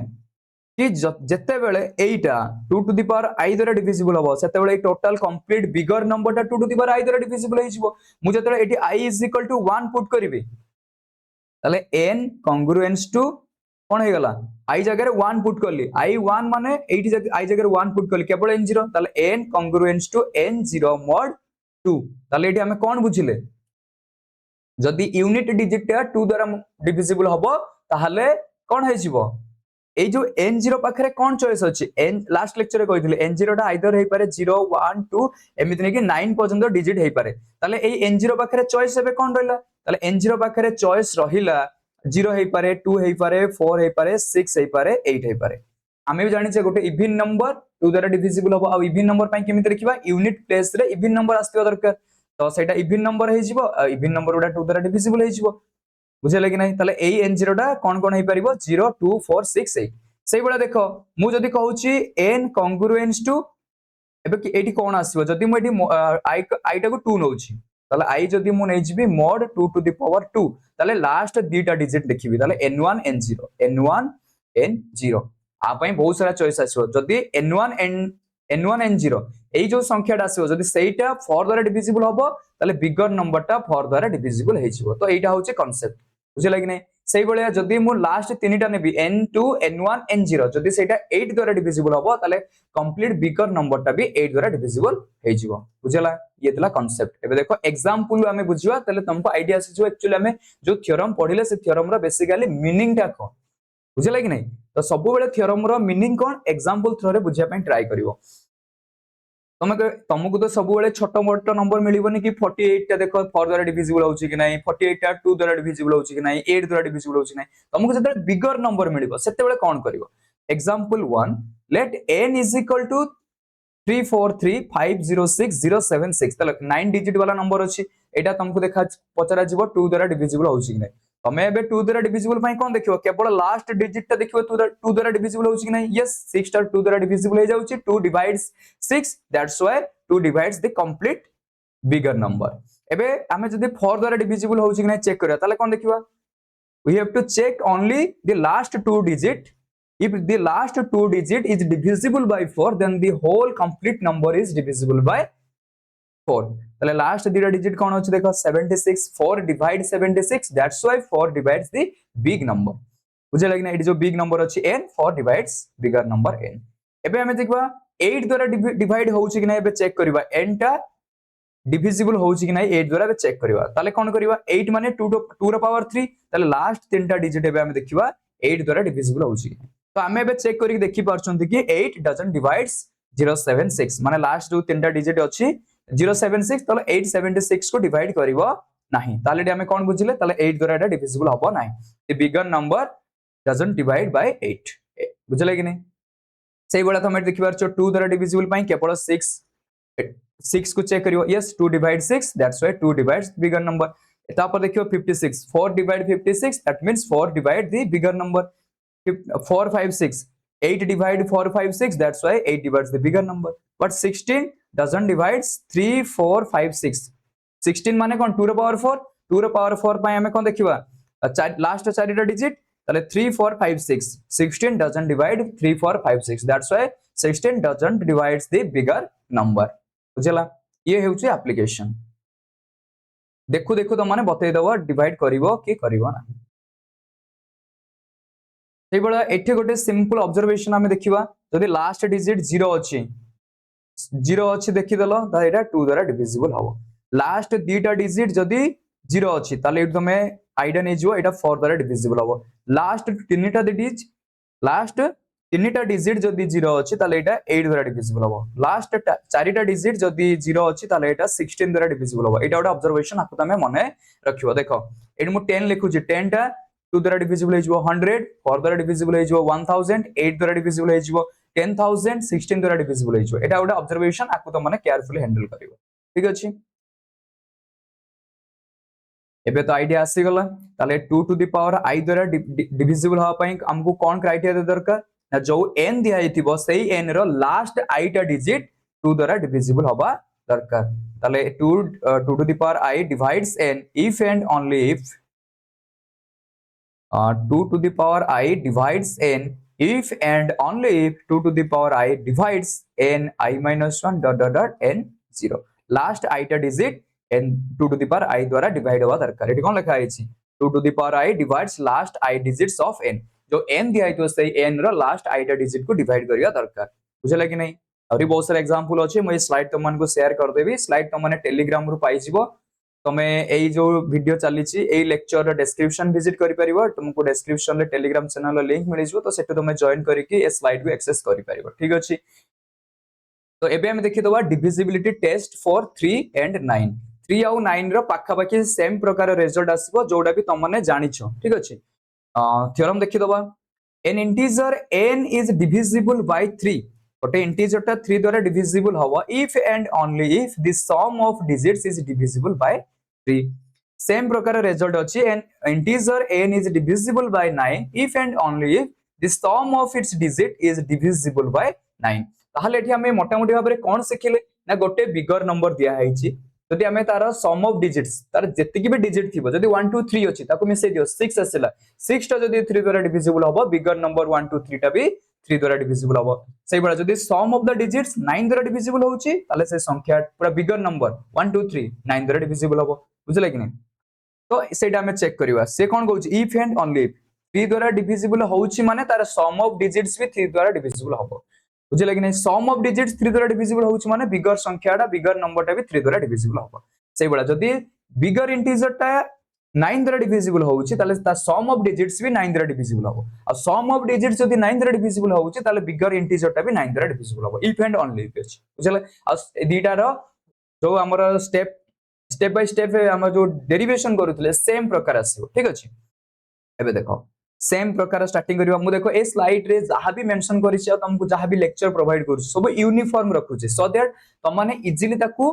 कि जते बेले एइटा 2 to the power i द्वारा डिविजिबल हबो सेते बेले टोटल कंप्लीट बिगर नंबर टा 2 to the power i द्वारा डिविजिबल हे जिवो मु जते एटी i 1 पुट करबी ताले n कॉन्ग्रुएंस टू कोन हे गला i जगह रे 1 पुट करली i1 माने एठी i जगह रे 1 पुट करली केवल n0 ताले n congruence to n0 mod 2 ताले एठी हमें कोन बुझिले जदी यूनिट डिजिट टा 2 द्वारा डिविजिबल हबो ताहाले कोन हे जिवो ए जो n0 पाखरे कोन चॉइस अछि n लास्ट लेक्चर रे कहिथिले n0 टा आइदर हे पारे 0 1 2 एमिति ने कि 9 पर्यंत डिजिट हे पारे ताले ए n0 पाखरे चॉइस हेबे कोन रहला ताले n0 पाखरे चॉइस रहिला 0 हे पारे 2 हे पारे 4 हे पारे 6 हे पारे 8 हे पारे आमे भी जानि छे गोटे इवन नंबर 2 द्वारा डिविजिबल हो आ इवन नंबर पई केमिति लिखिबा यूनिट प्लेस रे इवन नंबर आस्तिबा दरकार तो सेटा इवन नंबर हे जिवो इवन नंबर उडा 2 द्वारा डिविजिबल हे जिवो बुझे लगे नहीं ताले एई n0 टा कोन कोन हे परिबो 0 2 4 6 8 सेई बळा देखो मु जदी कहूची n congruence to एबे एटी कोन आसीबो जदी मु एटी i टा को 2 नउची ताले i जदी मु नै जिबी mod 2 to the power 2 ताले लास्ट दीटा डिजिट देखिबी ताले n1 n0 आ पई बहुत सारा चॉइस आसीबो जदी n1 n0 एई जो संख्याटा आसीबो जदी सेईटा 4 द्वारा डिविजिबल होबो ताले बिगर नंबर टा 4 द्वारा डिविजिबल हे जिवो तो एटा होचे कांसेप्ट बुझे लागि नै सेई बळिया जदी मु लास्ट तीनटा नेबी n2 n1 n0 जदी सेटा 8 द्वारा डिविजिबल होबो ताले कंप्लीट बिगर नंबर टा भी 8 द्वारा डिविजिबल हे जिवो बुझला ये तला कांसेप्ट एबे देखो एग्जांपल हमें बुझिवा ताले तुमको आईडिया आसी जो एक्चुअली हमें जो थ्योरम पढिले से थ्योरम रा बेसिकली मीनिंग टा कोन बुझे लागि नै तो सब बेले थ्योरम रा मीनिंग कोन एग्जांपल थ्रो रे बुझिया पई ट्राई करिवो तुमको तो सब बेले छोट मोट नंबर मिलिबनी कि 48 टा देखो 4 द्वारा डिविजिबल होउची कि नाही 48 टा 2 द्वारा डिविजिबल होउची कि नाही 8 द्वारा डिविजिबल होउची नाही तुमको जते बिगर नंबर मिलिबो सेते बेले कोन करिवो example 1 let n is equal to 343506076 तले 9 डिजिट वाला नंबर अछि एटा तुमको देखा पचरा जिवो 2 द्वारा डिविजिबल होउची कि नाही तमे एबे 2 द्वारा डिविजिबल पई कोन देखियो केवल लास्ट डिजिट टा देखियो 2 द्वारा डिविजिबल होउची कि नाही यस 6 टा 2 द्वारा डिविजिबल हे जाउची 2 divides 6 that's why 2 divides the complete bigger number एबे हमें जदी 4 द्वारा डिविजिबल होउची कि नाही चेक करिया ताले कोन देखिबा we have to check only the last 2 digit if the last 2 digit is divisible by 4 then the whole complete number is divisible by 4 ताले लास्ट दीटा डिजिट कोन होची देखो 76 4 divide 76 that's why 4 divides the big number बुझे लागि ना eighty जो big number अछि n 4 divides bigger number n एबे हमें देखबा 8 द्वारा डिवाइड होउची कि ना एबे चेक करबा n टा डिविजिबल होउची कि ना 8 द्वारा एबे चेक करबा ताले कोन करबा 8 माने 2 रा पावर 3 ताले लास्ट तीनटा डिजिट एबे हमें देखिबा 8 द्वारा डिविजिबल होउची तो हमें एबे चेक करिक देखि पारछन कि 8 डजंट डिवाइड्स 076 माने लास्ट जो तीनटा डिजिट अछि 076 ताले 876 को डिवाइड करिवो नाही ताले हमें कोन बुझिले ताले 8 द्वारा एटा डिविजिबल होबो नाही the bigger number doesn't divide by 8 बुझले कि नहीं सेही बळा तो हम देखि पारछो 2 द्वारा डिविजिबल पई केवल 6 को चेक करिवो yes 2 divide 6 that's why 2 divides bigger number तापर देखियो 56 4 divide 56 that means 4 divide the bigger number 4 5 6 8 divide 4 5 6 that's why 8 divides the bigger number but 16 doesn't divides 3 4 5 6 16 माने कोन 2 रा पावर 4 पय हमें कोन देखिबा लास्ट चारिटा डिजिट ताले 3 4 5 6 16 doesn't divide 3 4 5 6 that's why 16 doesn't divides the bigger number बुझला ये हेउची एप्लीकेशन देखो देखो त माने बतै दबो डिवाइड करिवो कि करिवो ना सेही बळा एठी गोटे सिंपल ऑब्जर्वेशन हमें देखिबा जदी लास्ट डिजिट 0 अछि देखि दलो ता एटा 2 द्वारा डिविजिबल हबो लास्ट दीटा डिजिट जदी 0 अछि ताले एठी तमे आइडिया नै जिवो एटा 4 द्वारा डिविजिबल हबो लास्ट तीनटा डिजिट जदी 0 अछि ताले एटा 8 द्वारा डिविजिबल हबो लास्ट चारिटा डिजिट जदी 0 अछि ताले एटा 16 द्वारा डिविजिबल हबो एटा गोटे ऑब्जर्वेशन आकु तमे मने रखिबो देखो एठी मु 10 लिखुची 10 टा 2 द्वारा डिविजिबल हे जिवो 100 4 द्वारा डिविजिबल हे जिवो 1000 8 द्वारा डिविजिबल हे जिवो 10000 16 द्वारा डिविजिबल हे जिवो एटा गोटे ऑब्जर्वेशन आकु त माने केयरफुली हैंडल करिवो ठीक अछि एबे तो आईडिया आसी गला ताले 2 टू द पावर i द्वारा डिविजिबल हा पई हमको कोन क्राइटेरिया दरकार ना जो n दिया हिथिबो सेही n रो लास्ट i टा डिजिट 2 द्वारा डिविजिबल होबा दरकार ताले 2 to the power i divides n if and only if 2 to the power I divides n if and only if 2 to the power I divides n I minus 1 dot dot dot n 0 last I टा digit n 2 to the power I द्वारा divide होवा दरकार एठी कोन लिखा आइछि 2 to the power I divides last I digits of n जो n दिया हितो सही n रो लास्ट I टा डिजिट को डिवाइड करिया दरकार बुझला कि नहीं अभी बहुत सारे एग्जांपल अछि मैं स्लाइड तमन को शेयर कर देबी स्लाइड तमने टेलीग्राम रु पाई जिवो तमे एई जो वीडियो चलीछि एई लेक्चर रो डिस्क्रिप्शन विजिट करि परिबो तुमको डिस्क्रिप्शन ले टेलीग्राम चैनल रो लिंक मिलि जिवो तो सेटो तमे जॉइन करि कि ए स्लाइड को एक्सेस करि परिबो ठीक अछि तो एबे हम देखि दबा डिविजिबिलिटी टेस्ट फॉर 3 and 9 3 आउ 9 रो पाखापाखी सेम प्रकार रिजल्ट आसीबो जोडा भी तमने जानिछो ठीक अछि थ्योरम देखि दबा an integer n is divisible by 3 गोटे इंटीजर टा 3 द्वारा डिविजिबल हवा if and only if the sum of digits is divisible by 3 same प्रकार रिजल्ट अछि an integer n is divisible by 9 if and only if the sum of its digit is divisible by 9 ताहले एठी हमें मोटा मोटी भाबरे कोन सिखिले ना गोटे bigger number दिया हैछि जदि हमें तार सम ऑफ डिजिट्स तार जेतिकी भी डिजिट थिबो जदि 1 2 3 अछि ताको मिसै दियो 6 आसिला 6 टा जदि 3 द्वारा डिविजिबल हबो बिगर नंबर 1 2 3 टा भी 3 द्वारा डिविजिबल हबो सेही बडा जदि सम ऑफ द डिजिट्स 9 द्वारा डिविजिबल होउची ताले से संख्या पूरा बिगर नंबर 1 2 3 9 द्वारा डिविजिबल हबो बुझले कि नै तो सेटा हमें चेक करिवा से कोन कहउची इफ एंड ओनली इफ 3 द्वारा डिविजिबल होउची माने तार सम ऑफ डिजिट्स भी 3 द्वारा डिविजिबल हबो बुझले कि नै सम ऑफ डिजिट्स 3 द्वारा डिविजिबल होउची माने बिगर संख्याटा बिगर नंबरटा भी 3 द्वारा डिविजिबल हबो सेही बडा जदि बिगर इंटीजरटा 9 द्वारा डिविजिबल होउची ताले ता सम ऑफ डिजिट्स भी 9 द्वारा डिविजिबल हबो आ सम ऑफ डिजिट्स जदि 9 द्वारा डिविजिबल होउची ताले बिगर इंटीजरटा भी 9 द्वारा डिविजिबल हबो इफ एंड ओनली इफ अछि बुझले आ दीटा रो जो हमर स्टेप बाय स्टेप हम जो डेरिवेशन करूथले सेम प्रकार आसीबो ठीक अछि एबे देखो सेम प्रकार स्टार्टिंग करिवा मु देखो ए स्लाइड रे जहां भी मेंशन करिछि तुमको जहां भी लेक्चर प्रोवाइड करू सब यूनिफॉर्म रखुछि सो दैट तुम माने इजीली ताकू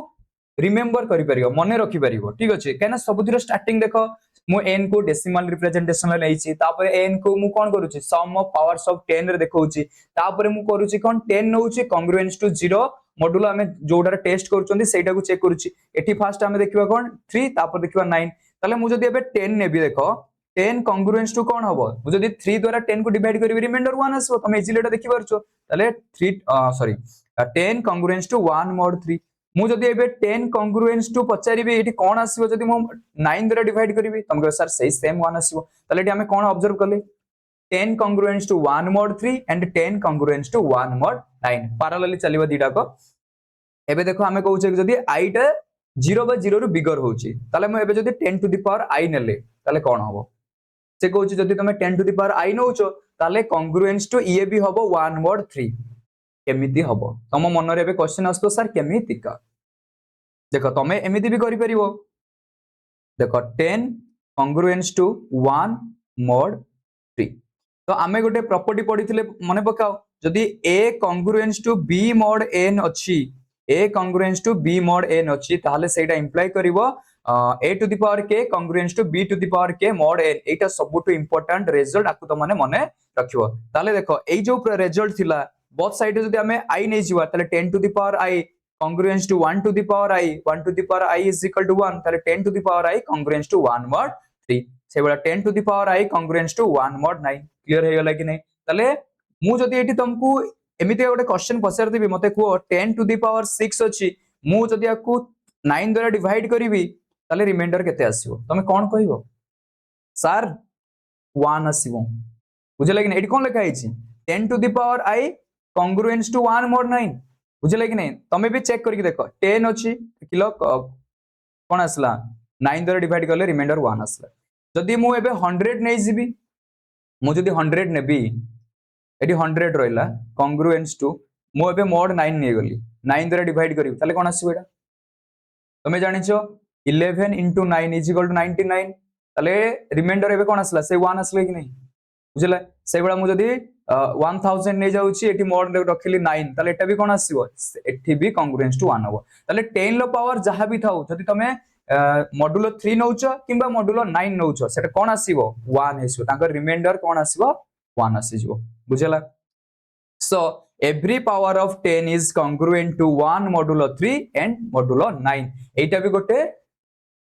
रिमेंबर करि परियो मने रखि परियो ठीक अछि केना सबुतिर स्टार्टिंग देखो मु n को डेसिमल रिप्रेजेंटेशन ले लैछि तापर n को मु कोन करूछि सम ऑफ पावर्स ऑफ 10 रे देखौछि तापर मु करूछि कोन 10 नउछि कांग्रुएंस टू 0 मॉड्यूल हमें जोडा टेस्ट करूछंती सेटा को चेक करूछि एठी फर्स्ट हमें देखिबा कोन 3 तापर देखिबा 9 ताले मु जदी एबे 10 नेबी देखो 10 कांग्रुएंस टू कोन हबो मु जदी 3 द्वारा 10 को डिवाइड करिवि रिमाइंडर 1 आसबो तमे इजीली एटा देखि परछो ताले 3 सॉरी 10 कांग्रुएंस टू 1 mod 3 मु जदी एबे 10 कांग्रुएंस टू पचारिबे एठी कोन आसीबो जदी मु 9 द्वारा डिवाइड करिवि तम कह सर सही सेम 1 आसीबो ताले एठी हमें कोन ऑब्जर्व करले 10 congruence to 1 mod 3 and 10 congruence to 1 mod 9 parallelly चलिबो दीटा को एबे देखो हमें कहउछे जदी i टा 0 by 0 रु बिगर होउची ताले म एबे जदी 10 टू द पावर i नेले ताले कोन हबो से कहउछे जदी तमे 10 टू द पावर i नउचो ताले कांग्रुएंस टू ये भी हबो 1 mod 3 केमिति हबो तम मन रे एबे क्वेश्चन आस्तो सर केमिति का देखो तमे एमिति भी करि परिबो देखो 10 कांग्रुएंस टू 1 mod 3 तो आमे गोटे प्रॉपर्टी पढिथिले मने पकाओ जदी a congruence to b mod n अछि a congruence to b mod n अछि ताहले सेटा imply करिवो a to the power k congruence to b to the power k mod n Etah सबुटु important result आकु त माने रखिवो ताले देखो एई जो रिजल्ट थिला बोथ साइड जदी हमें i नै जिवा ताले 10 to the power i congruence to 1 to the power i 1 to the power i is equal to 1 ताले 10 to the power i congruence to 1 mod 3 से बडा 10 to the power i congruence to 1 mod 9 clear हे गेला कि नै ताले मु जदी एठी तुमको एमिति गोटे क्वेश्चन पचार देबी मते को 10 टू द पावर 6 अछि मु जदी आकू 9 द्वारा डिवाइड करिवि ताले रिमाइंडर केते आसीबो तमे कोन कहिवो सर 1 आसीबो बुझले कि नै एठी कोन लिखा हिछि 10 to the power i congruence to 1 mod 9 बुझले कि नै तमे भी चेक करके देखो 10 अछि किलो कोन आसला 9 द्वारा डिवाइड करले रिमाइंडर 1 आसला जदी मु एबे 100 नै जिबी मु जदी 100 नेबी एटी 100 रहिला कांग्रुएंस टू मो एबे mod 9 नै गली 9 द्वारा डिवाइड करिवि ताले कोन आसीबो एटा तमे जानिछो 11 into 9 is equal to 99 ताले रिमाइंडर एबे कोन आसला से 1 आसले कि नै बुझला से बेला मु जदी 1000 नै जाउची एटी mod रखिली 9 ताले एटा भी कोन आसीबो एठी भी कांग्रुएंस टू 1 हबो ताले 10 लो पावर जहा भी थाउ जदी तमे मॉड्यूलो 3 नउचो किबा मॉड्यूलो 9 नउचो सेटा कोन आसीबो 1 हेसो ताकर रिमाइंडर कोन आसीबो 1 आसीजो बुझला so every power of 10 is congruent to 1 modulo 3 and modulo 9 एटा भी गोटे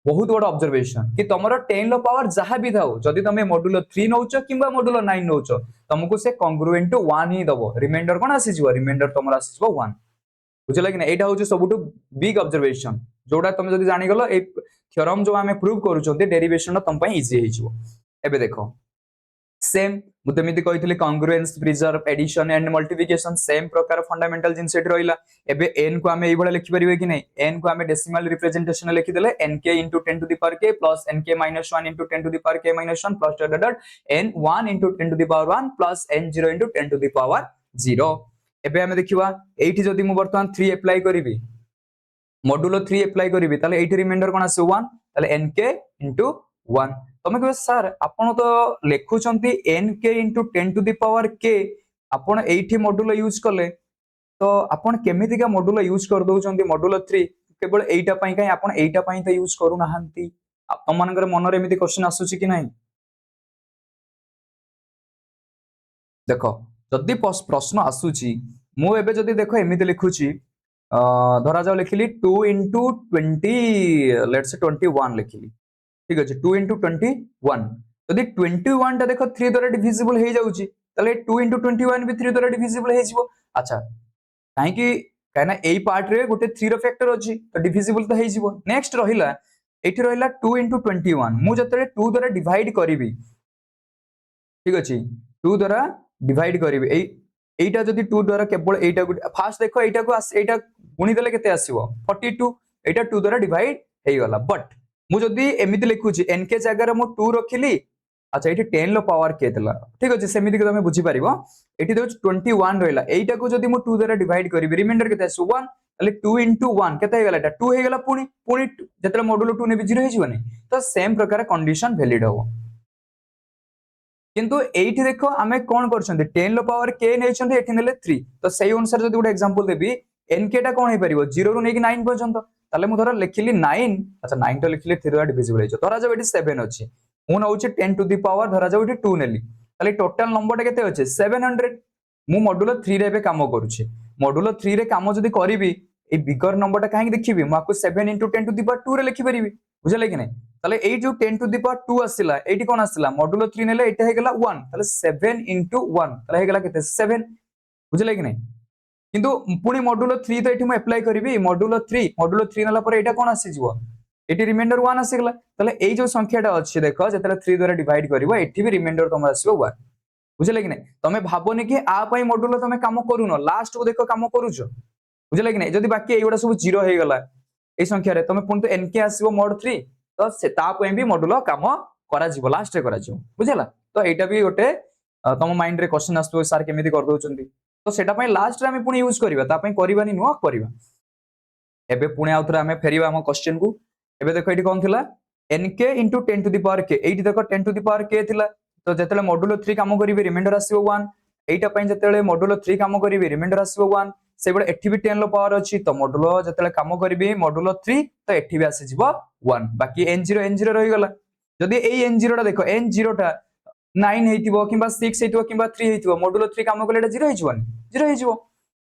बहुत बड़ ऑब्जर्वेशन कि तमरो 10 लो पावर जहा भी थाउ जदी तमे मॉड्यूलो 3 नउचो किबा मॉड्यूलो 9 नउचो तुमको से congruent to 1 ही दबो रिमाइंडर कोन आसीजो रिमाइंडर तमरा आसीजो 1 बुझला कि ना एटा होचे सबुटु बिग ऑब्जर्वेशन जोडा तमे जदी जानि गलो ए थ्योरम जो हमें प्रूव करूचोंती डेरिवेशन तम पई इजी हेजिवो एबे देखो सेम मुतमिति कहितली congruence preserve addition and multiplication same प्रकार फंडामेंटल जिन सेट रहिला एबे n को हमें एई भले लिखि परिबे कि नै n को हमें डेसिमल रिप्रेजेंटेशन लिखि देले nk * 10 to the power k plus nk - 1 into 10 to the power k - 1 plus n1 into 10 to the power 1 plus n0 into 10 to the power 0 एबे हमें देखिबा एठी जदी मु वर्तमान 3 अप्लाई करिवि मॉड्यूलो 3 अप्लाई करी ताले एठी रिमाइंडर कोन आसे 1 ताले nk into 1 तमे कहबे सर आपण तो लेखुचंती nk into 10 to the power k आपण एठी मॉड्यूलो यूज करले तो आपण केमिति का मॉड्यूलो यूज कर दउचंती मॉड्यूलो 3 केवल एटा पई काई आपण एटा पई त यूज करू नाहंती आपण मानकर मन रे एमिति क्वेश्चन आसुची कि नाही देखो जदि प्रश्न आसुची मु एबे जदि देखो एमिति लिखुची धरा जाओ लिखिली 2 into 20 लेट्स से 21 लिखिली ठीक अछि 2 into 21 जदि 21 टा देखो 3 द्वारा डिविजिबल हे जाउची तले 2 into 21 भी 3 द्वारा डिविजिबल हे जिवो अच्छा काहे कि कहना एई पार्ट रे गोटे 3 रो फैक्टर अछि तो डिविजिबल तो हे जिवो नेक्स्ट रहिला एठी रहिला 2 into 21 मु जतरे 2 द्वारा डिवाइड करिवि ठीक अछि 2 द्वारा डिवाइड करिवि एटा जदि 2 द्वारा केवल एटा फास्ट देखो एटा को एटा गुणी देले केते आसीबो 42 एटा 2 द्वारा डिवाइड हे गला बट मु जदि एमिति लिखुची nk जगह रे मु 2 रखिली अच्छा एठी 10 लो पावर के देला ठीक अछि सेमिति के तमे बुझी परिबो एठी दो 21 रहला एटा को जदि मु 2 द्वारा डिवाइड करिवि रिमाइंडर केते आसु 1 ताले 2 into 1 केते हे गला एटा 2 हे गला पुनी जतले मॉड्यूलो 2 ने भी 0 हे जिवनी तो सेम प्रकार कंडीशन वैलिड हो किंतु एठी देखो आमे कोन करछन्ते 10 लो पावर k नै छन्ते एठी नेले 3 तो सही अनुसार जदि गुड एग्जांपल देबी nk टा कोन हे परिबो 0 रु नै कि 9 पर्यंत ताले मु धर लिखिली 9 अच्छा 9 तो लिखिली 3 द्वारा डिविजिबल हे धरा जाव एठी 7 अछि मु नउछि 10 टू द पावर धरा जाव एठी 2 नेली ताले टोटल नंबर टा केते अछि 700 मु मॉड्यूलो 3 रे बे काम करूछि मॉड्यूलो 3 रे काम जदि करिवि ए बिगर नंबर टा काहे देखिबि मु आको 7 into 10 टू द पावर 2 रे लिखि परिबि बुझले कि नै ताले ए जो 10 टू द पावर 2 आसिला एठी कोन आसिला मॉड्यूलो 3 नेले एटा हे गेला 1 ताले 7 into 1 ताले हे गेला केते 7 बुझले कि नै किंतु पुनी मॉड्यूलो 3 तो एठी मु अप्लाई करिवि मॉड्यूलो 3 नला पर एटा कोन आसी जिवो एठी रिमाइंडर 1 आसी गेला ताले ए जो संख्याटा अछि देखो जेतले 3 द्वारा डिवाइड करिवो एठी भी रिमाइंडर तमर आसीबो 1 बुझले कि नै तमे भाबोनी कि आ पई मॉड्यूलो तमे काम करूनो लास्ट को देखो काम करूछो बुझले कि नै जदी बाकी एगुडा सब 0 हे गेला ए संख्या रे तमे पुनी तो nk आसीबो mod 3 तो से ता पई भी मॉड्यूलो काम करा जिवो लास्ट रे करा जिवो बुझला तो एटा भी गोटे तम माइंड रे क्वेश्चन आसतो सर केमिति कर दोचंती तो सेटा पई लास्ट रे हमें पुनी यूज करबा ता पई करबानी नुवा करबा एबे पुनी आउथरा हमें फेरिबा हम क्वेश्चन को एबे देखो एटी कोन थिला nk into 10 to the power k eighty देखो 10 to the power k थिला तो जेतले मॉड्यूलो 3 काम करिवे रिमाइंडर आसीबो 1 एटा पई जेतले मॉड्यूलो 3 काम करिवे रिमाइंडर आसीबो 1 से बडे एठी भी 10 लो पावर अछि तो मॉड्यूलो जेतले काम करिवे मॉड्यूलो 3 तो एठी भी आसी जिवो 1 बाकी n0 रहि गला जदी ए n0 टा देखो n0 टा 9 हेतिबो किबा 6 हेतिबो किबा 3 हेतिबो मॉड्यूलो 3 काम कले 0 हे जिवोनी 0 हे जिवो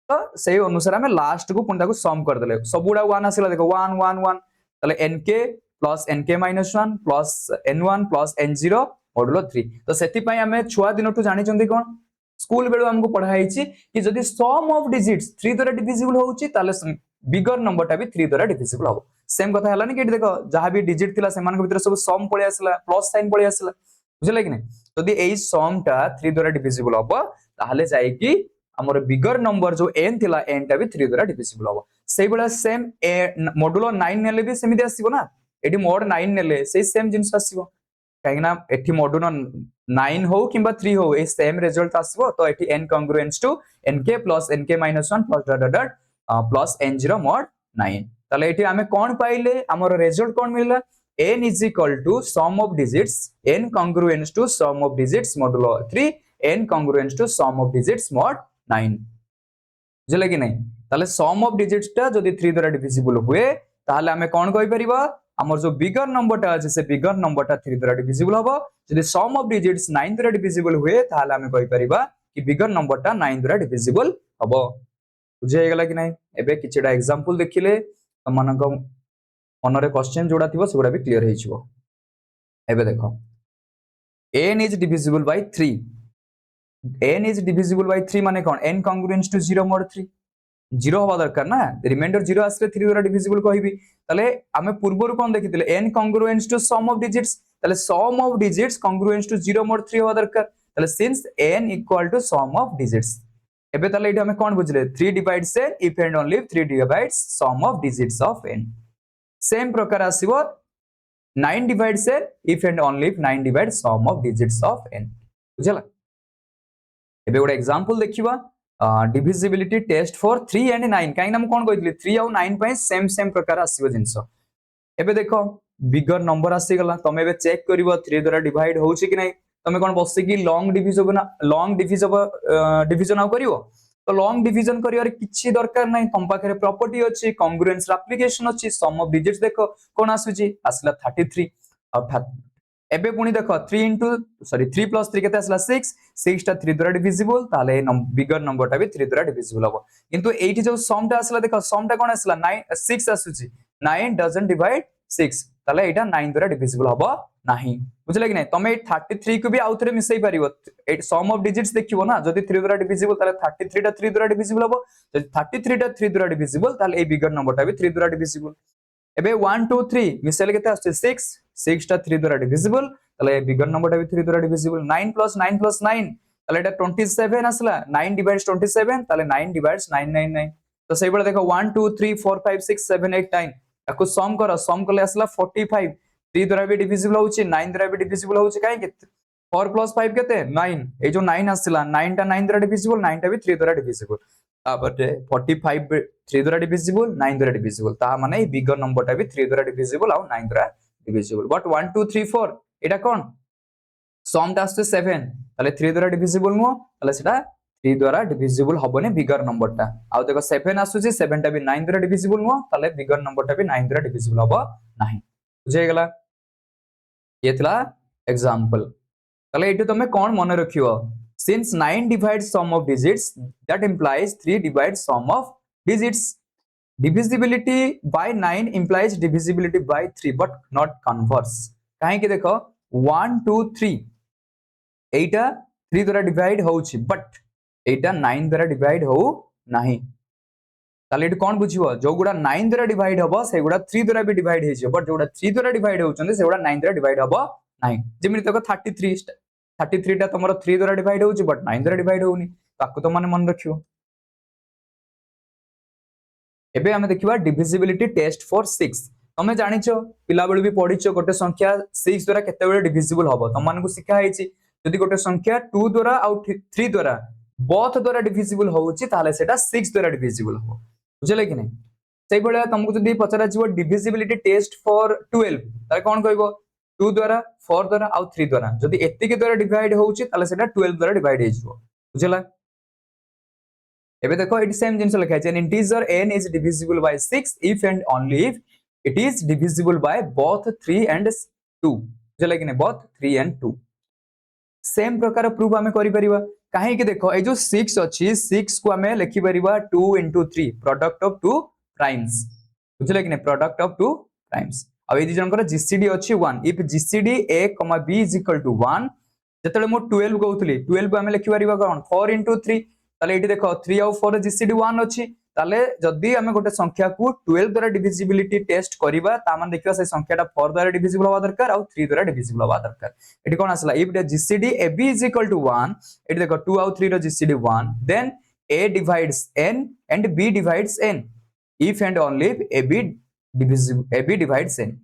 तो सही अनुसार हमें लास्ट को पुंडा को सम कर देले सबुडा 1 आसिला देखो 1 1 1 तले nk plus nk minus 1 plus n1 plus n0 modulo 3 तो सेति पई हमें छुआ दिन तो जानि चंदी कोन स्कूल बेलु हमको पढाई छि कि जदी सम ऑफ डिजिट्स 3 द्वारा डिविजिबल होउची ताले बिगर नंबर टा भी 3 द्वारा डिविजिबल हो सेम कथा हलानी कि देखो जहां भी डिजिट थिला सेमान के भीतर सब सम पळे आसला प्लस साइन पळे आसला बुझले कि नै जदी एई सम टा 3 द्वारा डिविजिबल होबो ताले जाय कि हमर बिगर नंबर जो n थिला n टा भी 3 द्वारा डिविजिबल होबो सेई बेला सेम मॉड्यूलो 9 नेले भी सेमिति आसीबो ना एडी मोड 9 नेले सेई सेम जिंस आसीबो काहेना एठी मॉड्यूलो 9 हो किबा 3 हो ए सेम रिजल्ट आसीबो तो एठी n congruence to nk plus nk minus 1 plus dot dot plus n0 mod 9 ताले एठी हमें कोन पाइले हमर रिजल्ट कोन मिलला n is equal to sum of digits n congruence to sum of digits modulo 3 n congruence to sum of digits mod 9 बुझले कि नै ताले सम ऑफ डिजिट्स टा जदी 3 द्वारा डिविजिबल हुए ताले हमें कोन कहि परिबा हमर जो बिगर नंबर टा अछि से बिगर नंबर टा 3 द्वारा डिविजिबल होबो जदी सम ऑफ डिजिट्स 9 द्वारा डिविजिबल हुए ताले हमें कहि परिबा कि बिगर नंबर टा 9 द्वारा डिविजिबल होबो बुझे गेला कि नै एबे किछटा एग्जांपल देखिले हमन को मन रे क्वेश्चन जोडा थिबो सेगुडा भी क्लियर हे छिबो एबे देखो n is divisible by 3 n is divisible by 3 माने कोन n congruence to 0 mod 3 0 होबा दरकार ना रिमाइंडर 0 आसले 3 द्वारा डिविजिबल कहिबी तले हमें पूर्व कोन देखितिले n congruence to sum of digits तले sum of digits congruence to 0 mod 3 होबा दरकार तले since n equal to sum of digits एबे तले इटा हमें कोन बुझले 3 divides n if and only if 3 divides sum of digits of n same प्रकार आसीबो 9 divides n if and only if 9 divides sum of digits of n बुझला एबे गोटे example देखिबा डिविजिबिलिटी टेस्ट फॉर 3 एंड 9 काहे ना हम कोन कहइतली 3 और 9 पय सेम प्रकार आसीबो जिंस एबे देखो बिगर नंबर आसी गला तमे एबे चेक करिवो 3 द्वारा डिवाइड होउची कि नै तमे कोन बसि कि लॉन्ग डिवीजन आउ करिवो तो लॉन्ग डिवीजन करिवार किछि दरकार नै तम पाखरे प्रॉपर्टी अछि कांग्रुएंस एप्लीकेशन अछि सम ऑफ डिजिट्स देखो कोन आसुची आसला 33 और एबे पुनी देखो 3 प्लस 3 केते आसला 6 टा 3 द्वारा डिविजिबल ताले बिगर नंबर टा भी 3 द्वारा डिविजिबल हबो किंतु एठी जो सम टा आसला देखो सम टा कोन आसला 9 6 आसुची 9 डजंट डिवाइड 6 ताले एटा 9 द्वारा डिविजिबल हबो नाही बुझले कि नै तमे 33 को भी आउथरे मिसई पारिबो ए सम ऑफ डिजिट्स देखिबो ना जदि 3 द्वारा डिविजिबल ताले 33 टा 3 द्वारा डिविजिबल हबो जदि 33 टा 3 द्वारा डिविजिबल ताले ए बिगर नंबर टा भी 3 द्वारा डिविजिबल एबे 1 2 3 मिसले केते आछे 6 टा 3 द्वारा डिविजिबल ताले बिगर नंबर टा भी 3 द्वारा डिविजिबल 9 प्लस 9 प्लस 9 ताले एटा 27 आसला 9 डिवाइड्स 27 ताले 9 डिवाइड्स 999 तो सेइ बेला देखो 1 2 3 4 5 6 7 8 9 ताको सम करो सम करले आसला 45 3 द्वारा भी डिविजिबल होउची 9 द्वारा भी डिविजिबल होउची काहे के 4 प्लस 5 केते 9 ए जो 9 आसला 9 टा 9 द्वारा डिविजिबल 9 टा भी 3 द्वारा डिविजिबल तापटे 45 3 द्वारा डिविजिबल 9 द्वारा डिविजिबल ता माने ए बिगर नंबर टा भी 3 द्वारा डिविजिबल और 9 द्वारा डिविजिबल बट 1 2 3 4 एटा कोन सम टा आसे 7 ताले 3 द्वारा डिविजिबल नो ताले सेटा 3 द्वारा डिविजिबल हबने बिगर नंबर टा आ देखो 7 आसुची 7 टा भी 9 द्वारा डिविजिबल नो ताले बिगर नंबर टा भी 9 द्वारा डिविजिबल हबो नाही बुझे गेला ये थला एग्जांपल ताले एटु तमे कोन मन रखियो since 9 divides sum of digits that implies 3 divides sum of digits divisibility by 9 implies divisibility by 3 but not converse काहे कि देखो 1 2 3 एटा 3 द्वारा डिवाइड होउची बट एटा 9 द्वारा डिवाइड हो नाही ताले एटु कोन बुझिबो जो गुडा 9 द्वारा डिवाइड हबो से गुडा 3 द्वारा भी डिवाइड हे जे बट जोडा 3 द्वारा डिवाइड होउचंदे से गुडा 9 द्वारा डिवाइड हबो नाही जेमि देखो 33 टा तमरो 3 द्वारा डिवाइड होउची बट 9 द्वारा डिवाइड होउनी ताको तो माने मन रखियो एबे हमें देखिबा डिविजिबिलिटी टेस्ट फॉर 6 तमे जानिचो पिला बेलु भी पढिचो गोटे संख्या 6 द्वारा केते बेले डिविजिबल हबो तम मानकु सिखा हेची जदि गोटे संख्या 2 द्वारा और 3 द्वारा बोथ द्वारा डिविजिबल होउची ताले सेटा 6 द्वारा डिविजिबल हो बुझले कि नै सेइ बेले तुमको जदि पचरा जीवो डिविजिबिलिटी टेस्ट फॉर 12 ताले कोन कहबो 2 द्वारा 4 द्वारा और 3 द्वारा जदि एत्ति के द्वारा डिवाइड होउची ताले सेटा 12 द्वारा डिवाइड हे जीवो बुझला एबे देखो इट सेम जिंस लिखा है N integer n is divisible bye 6 if and only if it is divisible by both 3 and 2 बुझला कि नै बोथ 3 एंड 2 सेम प्रकार प्रूफ हमें करि परिबा काहे कि देखो ए जो 6 अछि 6 को हमें लिखि परिबा 2 into 3 प्रोडक्ट ऑफ 2 प्राइम्स बुझले कि नै प्रोडक्ट ऑफ 2 प्राइम्स अब ए जनकर जीसीडी अछि 1 if GCD a, b is equal to 1 जतले मो 12 कहउतली 12 को हमें लिखि परिबा कोन 4 into 3 ताले एठी देखो 3 और 4 जीसीडी 1 अछि ताले जदी हमें गोटे संख्या को 12 द्वारा डिविजिबिलिटी टेस्ट करिबा ता मान देखिबा से संख्याटा 4 द्वारा डिविजिबल होबा दरकार और 3 द्वारा डिविजिबल होबा दरकार एठी कोन आसला if the GCD ab is equal to 1 एठी देखो 2 और 3 रो GCD 1 then a divides n and b divides n if and only if ab divides n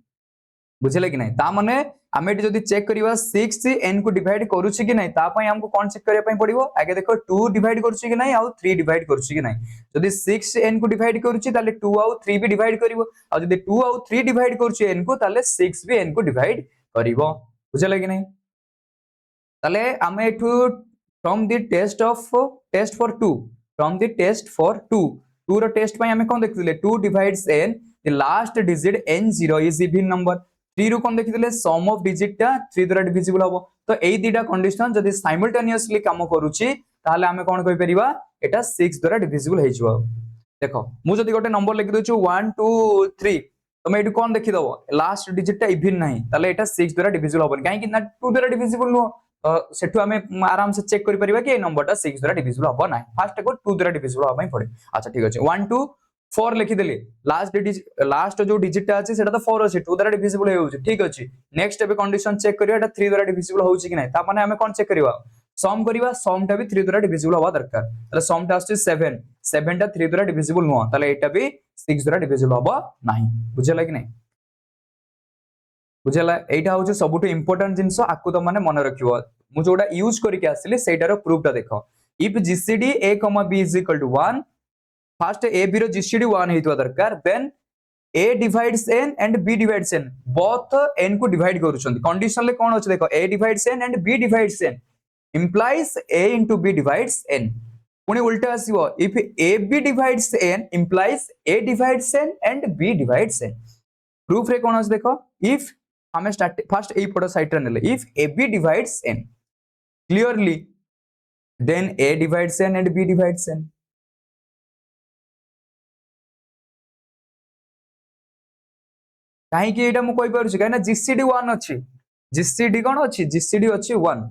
बुझले कि नै ता माने हमें एठी जदी चेक करिवा 6 n को डिवाइड करूची कि नै ता पय हमको कोन चेक करिया पय पड़िबो आगे देखो 2 डिवाइड करूची कि नै और 3 डिवाइड करूची कि नै जदी 6 n को डिवाइड करूची ताले 2 और 3 भी डिवाइड करिवो और जदी 2 और 3 डिवाइड करूची n को ताले 6 भी n को डिवाइड करिवो बुझले कि नै ताले हमें एठू from the test for 2 from the test for 2 रो टेस्ट पय हमें कोन देखिले 2 divides n the last digit n0 is even number 3 रो कोन देखिले सम ऑफ डिजिट टा 3 द्वारा डिविजिबल हबो तो एई दीटा कंडीशन जदी साइमल्टेनियसली काम करूची ताले हमें कोन कहि परिबा एटा 6 द्वारा डिविजिबल हे जिवो देखो मु जदी गोटे नंबर लिखि दोछु 1 2 3 तमे एटु कोन देखि दबो लास्ट डिजिट टा इवन नाही ताले एटा 6 द्वारा डिविजिबल हबो काहे कि ना 2 द्वारा डिविजिबल नो सेठु हमें आराम से चेक करि परिबा कि ए नंबर टा 6 द्वारा डिविजिबल हबो नाही फर्स्ट को 2 द्वारा डिविजिबल हबा पड़े अच्छा ठीक अछि 1 2 4 लिखि देली लास्ट जो डिजिट टा अछि सेटा तो 4 अछि 2 द्वारा डिविजिबल हे होछि ठीक अछि नेक्स्ट एबे कंडीशन चेक करिया एटा 3 द्वारा डिविजिबल होछि कि नै ता माने हमें कोन चेक करिवा सम करिवा सम टा भी 3 द्वारा डिविजिबल होबा दरकार ताले सम टा अछि 7 टा 3 द्वारा डिविजिबल नो ताले एटा भी 6 द्वारा डिविजिबल होबा नाही बुझला कि नै बुझला एटा होछि सबटु इंपोर्टेंट जिंस आकु त माने मन रखिबो मु जोडा यूज करिके आसिले सेटारो प्रूफ टा देखो if GCD a, b is equal to 1, first a b रो जीसीडी 1 हेतु दरकार, then a divides n and b divides n, both n को divide करूछंती। कंडीशन ले कोन अछि देखो, a divides n and b divides n implies a into b divides n। पुणी उल्टा आसीबो, if a b divides n implies a divides n and b divides n। Proof रे कोन अछि देखो, if हमें स्टार्ट फर्स्ट ए पट side रे नेले, if a b divides n clearly then a divides n and b divides n। काहे कि एटा मु कोइ पारु छी, काहे ना जीसीडी 1 अछि, जीसीडी कोन अछि, जीसीडी अछि 1।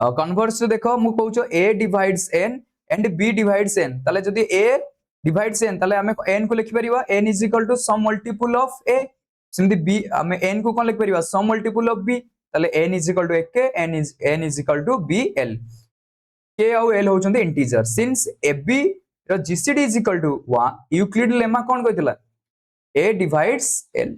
कन्वर्स देखो मु कहूचो a divides n and b divides n, ताले जदी a divides n ताले हमें n को लिखि परिबा n is equal to some multiple of a, सिमती b हमें n को कोन लिखि परिबा some multiple of b, ताले n is equal to k, n is equal to bl। k और l होचंदी इंटीजर, सिंस ab रो gcd is equal to 1, Euclid lemma कोन कहतिला a divides l,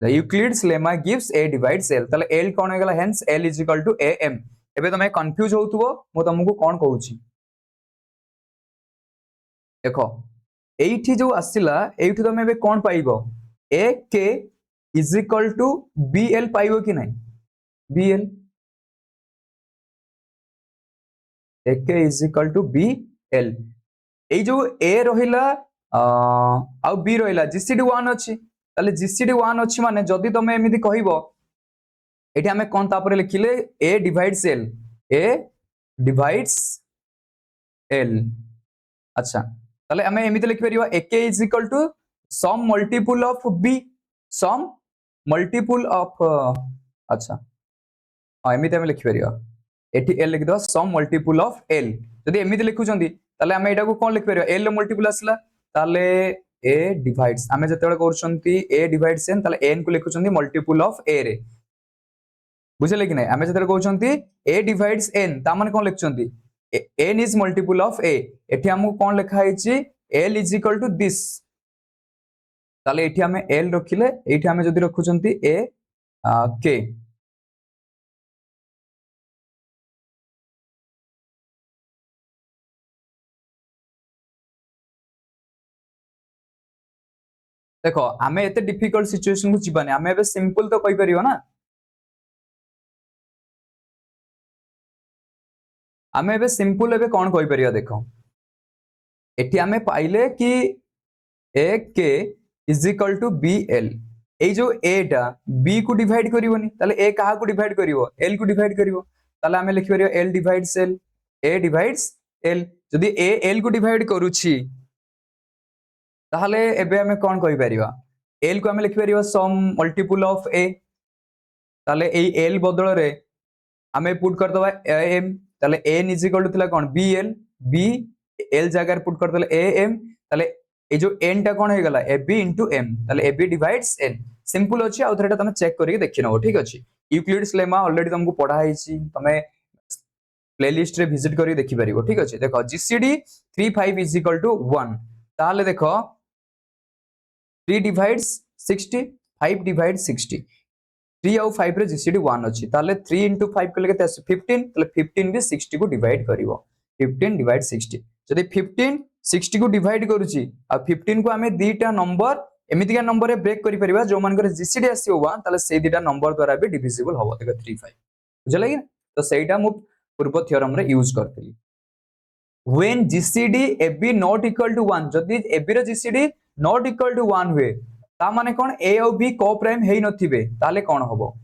the Euclid's lemma gives a divides l, ताले l कोन हेगला, hence l is equal to am। एबे तमे कंफ्यूज होतुबो, मु तुमको कोन कहूची देखो, एठी जो आसिला एठी तमे एबे कोन पाइबो, a k is equal to bl पाइबो कि नहीं, bl a k is equal to bl। एई जो a रहिला आ b रहिला, gcd 1 अछि, ताले gcd 1 अछि माने जदी तमे एमिति कहिबो, एठी हमें कोन तापर लिखिले a divides l, a divides l। अच्छा ताले हमें एमिति लिखि परिबा ak is equal to some multiple of b, some multiple of अच्छा हां एमिति हमें लिखि परिबा, एठी l लिखि दो some multiple of l। जदी एमिति लिखुचंदी ताले हमें एटा को कोन लिखि परिबा, l मल्टीपल आसला, ताले a divides, हमें जतेबेले करछंती a divides n, ताले n को लिखुचंदी मल्टीपल ऑफ a रे, बुझले कि नहीं। हमें जतेबेले कहउचंती a divides n, ता माने कोन लिखुचंती n is multiple of a, एठी हमहु कोन लिखा हैछि l is equal to this, ताले एठी हमें l रखिले, एठी हमें जदी रखुचंती a k। देखो आमे एते डिफिकल्ट सिचुएशन को जीवानी, आमे एबे सिंपल तो कहि परियो ना, आमे एबे सिंपल एबे कोन कहि परियो देखो, एठी आमे पाइले कि a k is equal to bl, ए जो a टा b को डिवाइड करिवोनी, ताले a कहा को डिवाइड करिवो, l को डिवाइड करिवो, ताले आमे लिखि परियो l divides l, a divides l। जदी a l को डिवाइड करूची ताहले एबे हमें कोन कहि परिबा, l को हमें लिखि परिबा सम मल्टीपल ऑफ a, ताले एई l बदल रे हमें पुट कर दबा am, ताले n इज इक्वल टू थिला कोन bl, b l जगह पुट कर देले am, ताले ए जो n टा कोन हे गला ab into m, ताले ab divides n। सिंपल अछि, आ थरेटा तमे चेक करिके देखि नबो, ठीक अछि। यूक्लिड्स लेमा ऑलरेडी तुमको पढ़ा हैछि, तमे प्लेलिस्ट रे विजिट करी देखि परिबो, ठीक अछि। देखो gcd 35 is equal to 1, ताले देखो 3 divides 60, 5 divides 60, 3 और 5 रे gcd 1 अछि, ताले 3 into 5 कले केते 15, ताले 15 भी 60 को डिवाइड करिवो, 15 डिवाइड 60। जदी 15 60 को डिवाइड करूची आ 15 को हमें दीटा नंबर एमितिका नंबर रे ब्रेक करि परिबा, जो मानकर gcd आसीओ 1, ताले से दीटा नंबर द्वारा भी डिविजिबल होबो, देखो 3 5, बुझले कि। तो सेटा मु पूर्व थ्योरम रे यूज करतली। when gcd ab not equal to 1, जदी ab रो gcd not equal to 1 हुए, ता माने कोन a और b को प्राइम हेइ नथिबे, ताले कोन होबो।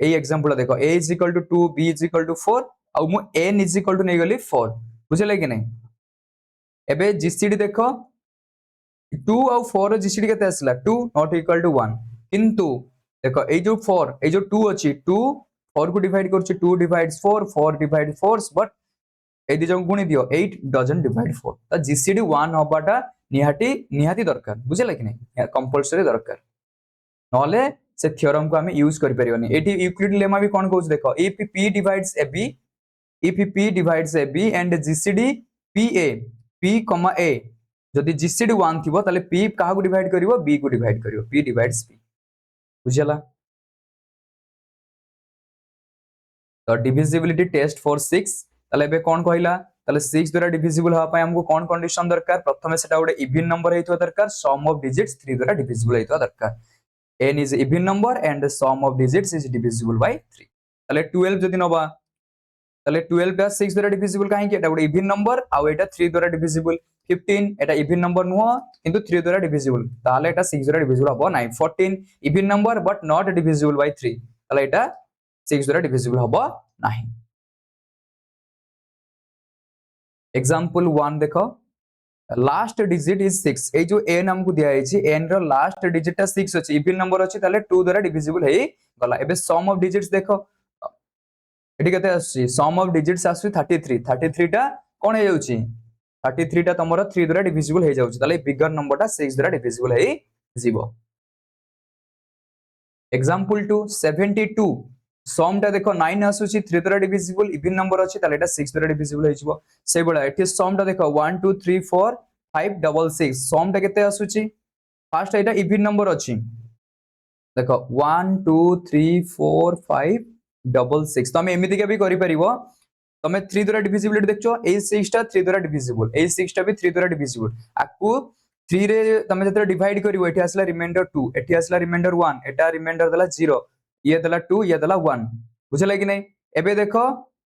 ए एग्जांपल देखो a is equal to 2, b is equal to 4, आ मु n is equal to नै गली 4, बुझले कि नै। एबे gcd देखो 2 और 4 रो gcd केते आसला 2 not equal to 1, किंतु देखो ए जो 4 ए जो 2 अछि, 2 4 को डिवाइड करछि, 2 divides 4, 4 divides 4, बट ए दि जंग गुणी दियो 8 doesn't divide 4, त gcd 1 होबाटा निहाती दरकार, बुझले कि नै, कंपलसरी दरकार, नले से थ्योरम को हमें यूज करि परियोनी। एटी यूक्लिड लेमा भी कोन कहउछ देखो, if p divides ab, if p divides ab and gcd pa, p, a, जदि gcd 1 थिबो ताले p काहा को डिवाइड करिवो, b को डिवाइड करिवो, p divides p, बुझला। तो डिविजिबिलिटी टेस्ट फॉर 6 ताले बे कोन कहला ताले 6 द्वारा डिविजिबल हा पय हमको कोन कंडीशन दरकार प्रथमे सेटा गोटे इवन नंबर हेतो दरकार सम ऑफ डिजिट्स 3 द्वारा डिविजिबल हेतो दरकार n is even number and the sum of digits is divisible by 3 ताले 12 जदि नबा ताले 12 का 6 द्वारा डिविजिबल काहे कि एटा गोटे इवन नंबर आ एटा 3 द्वारा डिविजिबल 15 एटा इवन नंबर नुह किंतु 3 द्वारा डिविजिबल ताले एटा 6 द्वारा डिविजिबल हबो नाही 14 even number but not divisible by 3 ताले एटा 6 द्वारा डिविजिबल हबो नाही एग्जांपल 1 देखो लास्ट डिजिट इज 6 ए जो n हमको दिया है n रो लास्ट डिजिट ता 6 अछि इवन नंबर अछि ताले 2 द्वारा डिविजिबल हे गला एबे सम ऑफ डिजिट्स देखो एटी कते आसी सम ऑफ डिजिट्स आसी 33 टा कोन हे जाउची 33 टा तमरो 3 द्वारा डिविजिबल हे जाउची ताले बिगर नंबर टा 6 द्वारा डिविजिबल हे जीवो एग्जांपल 2 72 सम टा देखो 9 आसुची 3 द्वारा डिविजिबल इवन नंबर अछि ताले एटा 6 द्वारा डिविजिबल हे जीवो से बडा एटी सम टा देखो 1 2 3 4 5 डबल 6 सम टा केते आसुची फर्स्ट एटा इवन नंबर अछि देखो 1 2 3 4 5 डबल 6 तमे एमिति के भी करि परिबो तमे 3 द्वारा डिविजिबिलिटी देखछो ए 6 टा 3 द्वारा डिविजिबल ए 6 टा भी 3 द्वारा डिविजिबल आकु 3 रे तमे जते डिवाइड करिवो एठी आसला रिमाइंडर 2 एठी आसला रिमाइंडर 1 एटा रिमाइंडर दला 0 ये दला 2 ये दला 1 बुझले कि नै एबे देखो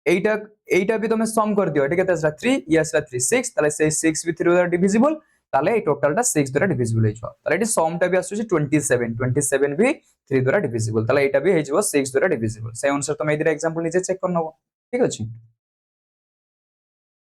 एटा भी तमे सम कर दियो एटा केते आसला 3 ये आसला 3 6 ताले से 6 भी 3 द्वारा डिविजिबल ताले ए टोटल टा 6 द्वारा डिविजिबल हे छ ताले एटी सम टा भी आसुची 27 भी 3 द्वारा डिविजिबल ताले एटा भी हे जबो 6 द्वारा डिविजिबल से अनुसार तमे एदिरा एग्जांपल निजे चेक करनबो ठीक अछि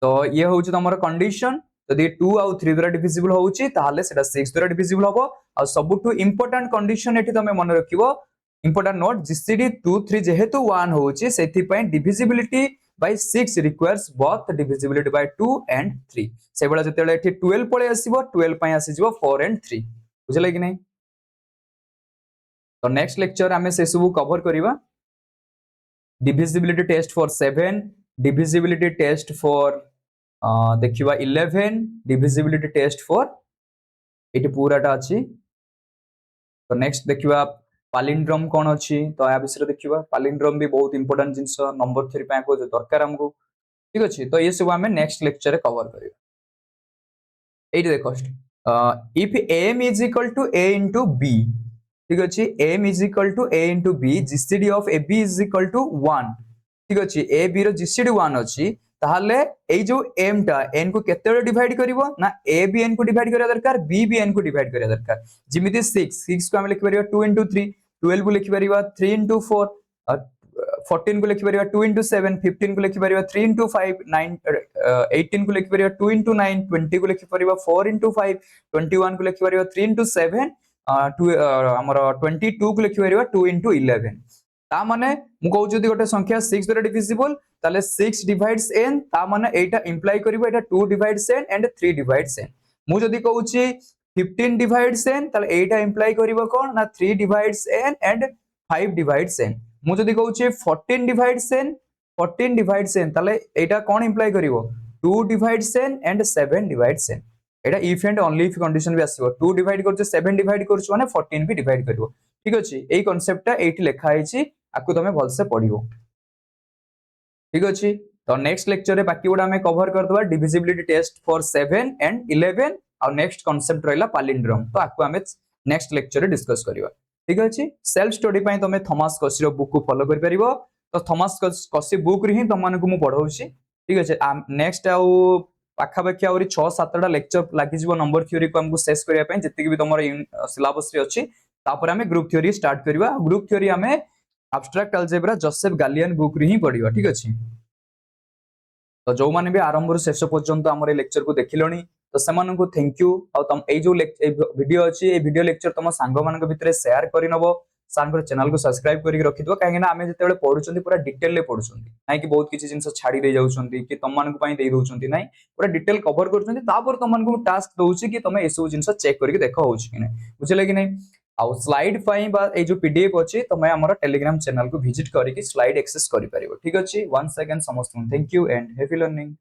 तो ये होउची तमरो कंडीशन जदि 2 आउ 3 द्वारा डिविजिबल होउची ताहाले सेटा 6 द्वारा डिविजिबल हबो आ सबटु इंपोर्टेंट कंडीशन एठी तमे मन रखिबो इंपोर्टेंट नोट जीसीडी 2 3 जेहेतु 1 होउची सेथि पय divisibility by 6 requires both divisibility by 2 and 3 से बडा जतेले एठी 12 पळे आसीबो 12 पय आसी जिवो 4 and 3 बुझले कि नै तो नेक्स्ट लेक्चर हमें से सब कवर करिवा divisibility test for 7 divisibility test for देखिवा 11 divisibility test for एठी पूराटा अछि तो नेक्स्ट देखिवा पालिंड्रोम कोन अछि तो या विषय देखिवा पालिंड्रोम भी बहुत इंपोर्टेंट जिंस नंबर थ्योरी पय को दरकार हमको ठीक अछि तो ये सब हमें नेक्स्ट लेक्चर रे कवर करिवा एठी देखो if m is equal to a into b ठीक अछि m is equal to a into b gcd of ab is equal to 1 ठीक अछि a b रो gcd 1 अछि ताहाले ए जो m टा n को केतेले डिवाइड करिवो ना a b n को डिवाइड करिया दरकार b b n को डिवाइड करिया दरकार जिमिति 6 को हम लिख परिबा 2 into 3 12 को लिख परिबा 3 into 4 14 को लिख परिबा 2 into 7 15 को लिख परिबा 3 into 5 9 18 को लिख परिबा 2 into 9 20 को लिख परिबा 4 into 5 21 को लिख परिबा 3 into 7 हमर 22 को लिख परिबा 2 into 11 ता माने मु कहू जदी गोटे संख्या 6 द्वारा डिविजिबल ताले 6 डिवाइड्स n ता माने एटा imply करिवो Etah 2 divides n and 3 divides n मु जदी कहूची 15 डिवाइड्स n ताले एटा इंप्लाई करिवो कोन ना 3 divides n and 5 divides n मु जदी कहूची 14 डिवाइड्स n ताले एटा कोन इंप्लाई करिवो 2 divides n and 7 divides n एटा if and only if condition भी आसीबो 2 डिवाइड करछ 7 डिवाइड करछ माने 14 भी डिवाइड करिवो ठीक अछि एई कांसेप्टटा एठी लेखा आइछि आकु तमे भल से पढिवो ठीक अछि तो नेक्स्ट लेक्चर रे बाकी गुडा हमें कवर कर दबा डिविजिबिलिटी टेस्ट फॉर 7 एंड 11 और नेक्स्ट कांसेप्ट रहला पालिंड्रोम तो आकु हमें नेक्स्ट लेक्चर रे डिस्कस करिवा ठीक अछि सेल्फ स्टडी पय तमे थॉमस कसी रो बुक को फॉलो कर परिबो तो थॉमस कसी बुक रे ही तमन को मु पढौछि ठीक अछि नेक्स्ट आउ पाखा पाखा और 6 7 टा लेक्चर लागि जिवो नंबर थ्योरी को हमको शेष करिया पय जति भी तमरो सिलेबस रे अछि तापर हमें ग्रुप थ्योरी स्टार्ट करिवा ग्रुप थ्योरी हमें abstract algebra Joseph Gallian book रे ही पढिवा ठीक अछि तो जो माने भी आरंभ रो शेष पर्यंत हमर लेक्चर को देखिलोनी तो सेमान को थैंक यू और तम ए जो वीडियो अछि ए वीडियो लेक्चर तम सांग मान के भितरे शेयर करि नबो सांग चैनल को सब्सक्राइब करि रखिदो काहे ना हमें जते पढुचंती पूरा डिटेल ले पढुचंती नै कि बहुत किछि जिंस छाडी रे जाउचंती कि तम मान को पई देइ दोचंती नै पूरा डिटेल कवर करचंती तापर तम मान को टास्क दोउची कि तमे एसो जिंस चेक करि देखो होउची कि नै बुझले कि नै आ स्लाइड पई बा ए जो पीडीएफ अछि तमे हमर टेलीग्राम चैनल को विजिट करि कि स्लाइड एक्सेस करि परिबो ठीक अछि 1 सेकंड समस्त thank you and happy learning